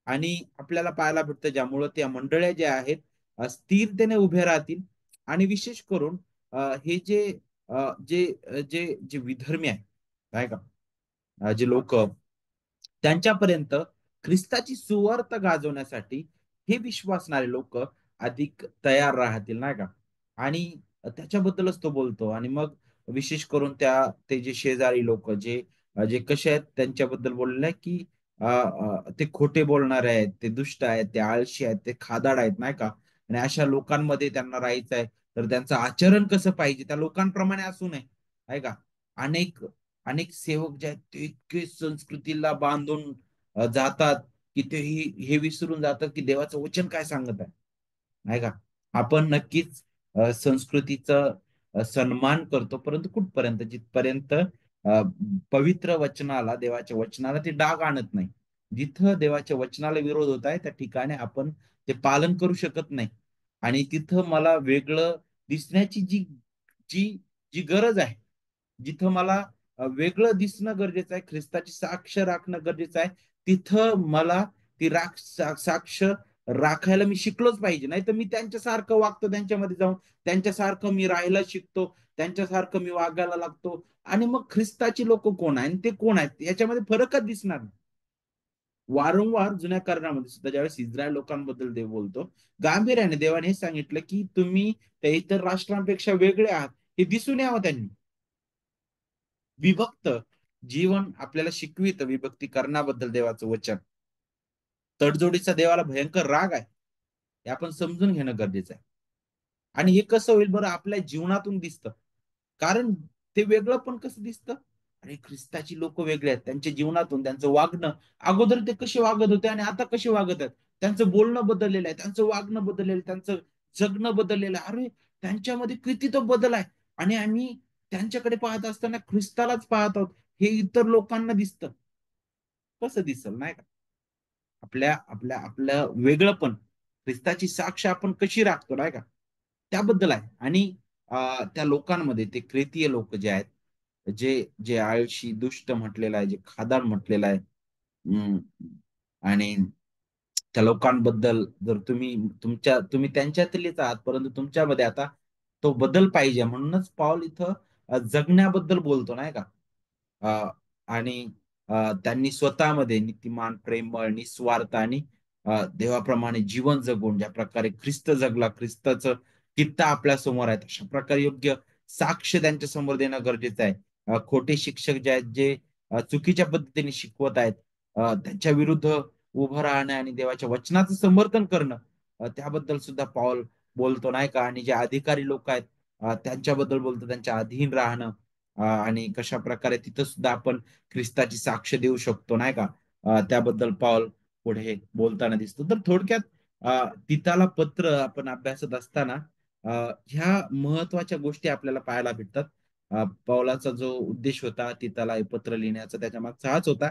आणि आपल्याला पाहायला भेटतं ज्यामुळं त्या मंडळ्या ज्या आहेत स्थिरतेने उभ्या राहतील. आणि विशेष करून हे जे जे जे जे विधर्मी आहे, काय का, जे लोक त्यांच्यापर्यंत ख्रिस्ताची सुवार्त गाजवण्यासाठी हे विश्वासणारे लोक अधिक तयार राहतील, नाही का. आणि त्याच्याबद्दलच तो बोलतो. आणि मग विशेष करून ते जे शेजारी लोक जे जे कसे आहेत त्यांच्याबद्दल बोललेलं आहे की ते खोटे बोलणारे आहेत, ते दुष्ट आहेत, ते आळशी आहेत, ते खादाड आहेत, नाही का. आणि अशा लोकांमध्ये त्यांना राहायचं आहे, तर त्यांचं आचरण कसं पाहिजे त्या लोकांप्रमाणे असू नये, आहे का. अनेक अनेक सेवक जे आहेत ते इतके संस्कृतीला बांधून जातात की ते हे विसरून जातात की देवाचं वचन काय सांगत आहे, नाही का. आपण नक्कीच संस्कृतीचा सन्मान करतो, परंतु कुठपर्यंत, जिथपर्यंत पवित्र वचनाला, देवाच्या वचनाला ते डाग आणत नाही. जिथं देवाच्या वचनाला विरोध होत आहे त्या ठिकाणी आपण ते पालन करू शकत नाही. आणि तिथं मला वेगळं दिसण्याची जी जी जी गरज आहे, जिथं मला वेगळं दिसणं गरजेचं आहे, ख्रिस्ताची साक्ष राखणं गरजेचं आहे, तिथं मला ती साक्ष राखायला मी शिकलोच पाहिजे. नाही तर मी त्यांच्यासारखं वागतो, त्यांच्यामध्ये जाऊन त्यांच्यासारखं मी राहायला शिकतो, त्यांच्यासारखं मी वागायला लागतो. आणि मग ख्रिस्ताची लोक कोण आहे आणि ते कोण आहेत याच्यामध्ये फरकच दिसणार नाही. वारंवार जुन्या करण्यामध्ये सुद्धा ज्यावेळेस इस्रायल लोकांबद्दल देव बोलतो, गांभीर्याने देवाने हे सांगितलं की तुम्ही त्या इतर राष्ट्रांपेक्षा वेगळे आहात, हे दिसून यावं त्यांनी. विभक्त जीवन आपल्याला शिकवित विभक्तीकरणाबद्दल देवाचं वचन. तडजोडीचा देवाला भयंकर राग आहे, हे आपण समजून घेणं गरजेचं आहे. आणि हे कसं होईल बरं? आपल्या जीवनातून दिसतं. कारण ते वेगळं पण कसं दिसतं? अरे ख्रिस्ताची लोक वेगळे आहेत, त्यांच्या जीवनातून त्यांचं वागणं, अगोदर ते कसे वागत होते आणि आता कसे वागत आहेत, त्यांचं बोलणं बदललेलं आहे, त्यांचं वागणं बदललेलं आहे, त्यांचं जगणं बदललेलं आहे. अरे त्यांच्यामध्ये किती तो बदल आहे. आणि आम्ही त्यांच्याकडे पाहत असताना ख्रिस्तालाच पाहत आहोत, हे इतर लोकांना दिसतं. कसं दिसल, नाही का. आपल्या आपल्या आपलं वेगळं पण, ख्रिस्ताची साक्ष आपण कशी राखतो, नाही का, त्याबद्दल आहे. आणि त्या लोकांमध्ये ते क्रेतीय लोक जे आहेत, जे जे आळशी, दुष्ट म्हटलेलं आहे, जे खादाड म्हटलेलं आहे. अं, आणि त्या लोकांबद्दल जर तुम्ही त्यांच्यातलेच आहात, परंतु तुमच्यामध्ये आता तो बदल पाहिजे, म्हणूनच पाऊल इथं जगण्याबद्दल बोलतो, नाही का. अ, आणि त्यांनी स्वतःमध्ये नीतिमान, प्रेमळ, निस्वार्थ आणि देवाप्रमाणे जीवन जगून ज्या प्रकारे ख्रिस्त जगला, ख्रिस्ताचं चित्त आपल्या समोर आहे, अशा प्रकारे योग्य साक्ष त्यांच्या समोर देणं गरजेचं आहे. खोटे शिक्षक जे आहेत, जे चुकीच्या पद्धतीने शिकवत आहेत, त्यांच्या विरुद्ध उभं राहणं आणि देवाच्या वचनाचं समर्थन करणं, त्याबद्दल सुद्धा पॉल बोलतो, नाही का. आणि जे अधिकारी लोक आहेत त्यांच्याबद्दल बोलतो, त्यांच्या अधीन राहणं, आणि कशा प्रकारे तिथं सुद्धा आपण ख्रिस्ताची साक्ष देऊ शकतो, नाही का. त्याबद्दल पॉल पुढे बोलताना दिसतो. तर थोडक्यात तिताला पत्र आपण अभ्यासत असताना अ, ह्या महत्वाच्या गोष्टी आपल्याला पाहायला भेटतात. पौलाचा जो उद्देश होता तिताला हे पत्र लिहिण्याचा, त्याच्या मागचा हाच होता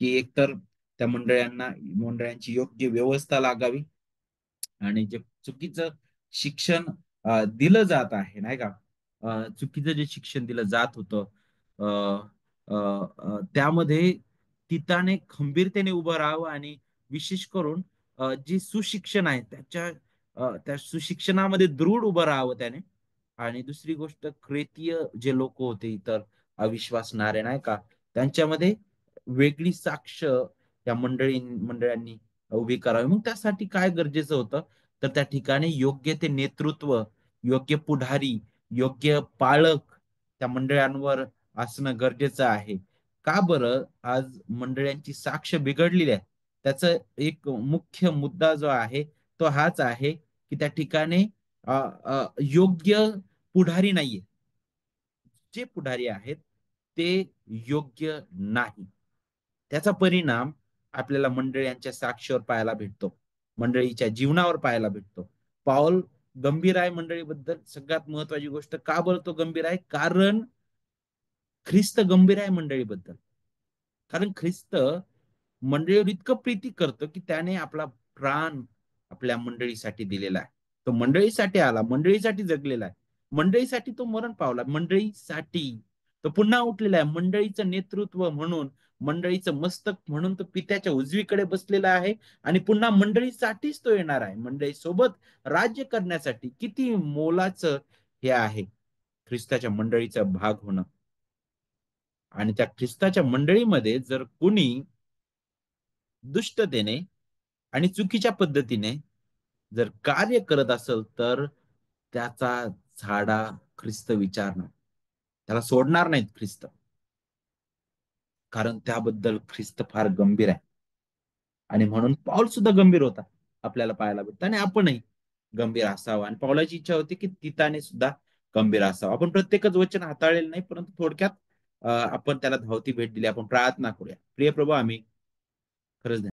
की एकतर त्या मंडळांची योग्य व्यवस्था लागावी, आणि जे चुकीचं शिक्षण दिलं जात आहे, नाही का. चुकीचं जे शिक्षण दिलं जात होतं, अ, अ, त्यामध्ये तिताने खंबीरतेने उभं राहावं. आणि विशेष करून जे सुशिक्षण आहे त्या सुशिक्षणामध्ये दृढ उभं राहावं त्याने. आणि दुसरी गोष्ट, क्रेतीय जे लोक होते इतर अविश्वासणारे, नाही का, त्यांच्यामध्ये वेगळी साक्ष त्या मंडळांनी उभी करावी. मग त्यासाठी काय गरजेचं होतं? तर त्या ठिकाणी योग्य ते नेतृत्व, योग्य पुढारी, योग्य पालक त्या मंडळांवर असणं गरजेचं आहे. का बरं? आज मंडळांची साक्ष बिघडलेली आहे. त्याचा एक मुख्य मुद्दा जो आहे तो हाच आहे की त्या ठिकाणी योग्य पुढारी नाहीये. जे पुढारी आहेत ते योग्य नाही. त्याचा परिणाम आपल्याला मंडळींच्या साक्षीवर पाहायला भेटतो. मंडळीच्या जीवनावर पाहायला भेटतो. पाऊल गंभीर आहे मंडळीबद्दल. सगळ्यात महत्वाची गोष्ट का बरं तो गंभीर आहे? कारण ख्रिस्त गंभीर आहे मंडळीबद्दल. कारण ख्रिस्त मंडळीवर इतकं प्रीती करतो, की त्याने आपला प्राण आपल्या मंडळीसाठी दिलेला आहे. तो मंडळीसाठी आला, मंडळीसाठी जगलेला आहे. मंडळीसाठी तो मरण पावला, मंडळीसाठी. तो पुन्हा उठलेला आहे, मंडळीचं नेतृत्व म्हणून, मंडळीचं मस्तक म्हणून तो पित्याच्या उजवीकडे बसलेला आहे आणि पुन्हा मंडळीसाठीच तो येणार आहे. मंडळीसोबत राज्य करण्यासाठी किती मोलाचं हे आहे ख्रिस्ताच्या मंडळीचा भाग होणं. आणि त्या ख्रिस्ताच्या मंडळीमध्ये जर कोणी दुष्टतेने आणि चुकीच्या पद्धतीने जर कार्य करत असेल तर त्याचा झाडा ख्रिस्त विचारणार. त्याला सोडणार नाहीत ख्रिस्त. कारण त्याबद्दल ख्रिस्त फार गंभीर आहे. आणि म्हणून पाऊल सुद्धा गंभीर होता आपल्याला पाहायला भेटतं आणि आपणही गंभीर असावं. आणि पावलाची इच्छा होती की तिताने सुद्धा गंभीर असावं. आपण प्रत्येकच वचन हाताळलेलं नाही, परंतु थोडक्यात आपण त्याला धावती भेट दिली. आपण प्रार्थना करूया. प्रिय प्रभू, आम्ही खरंच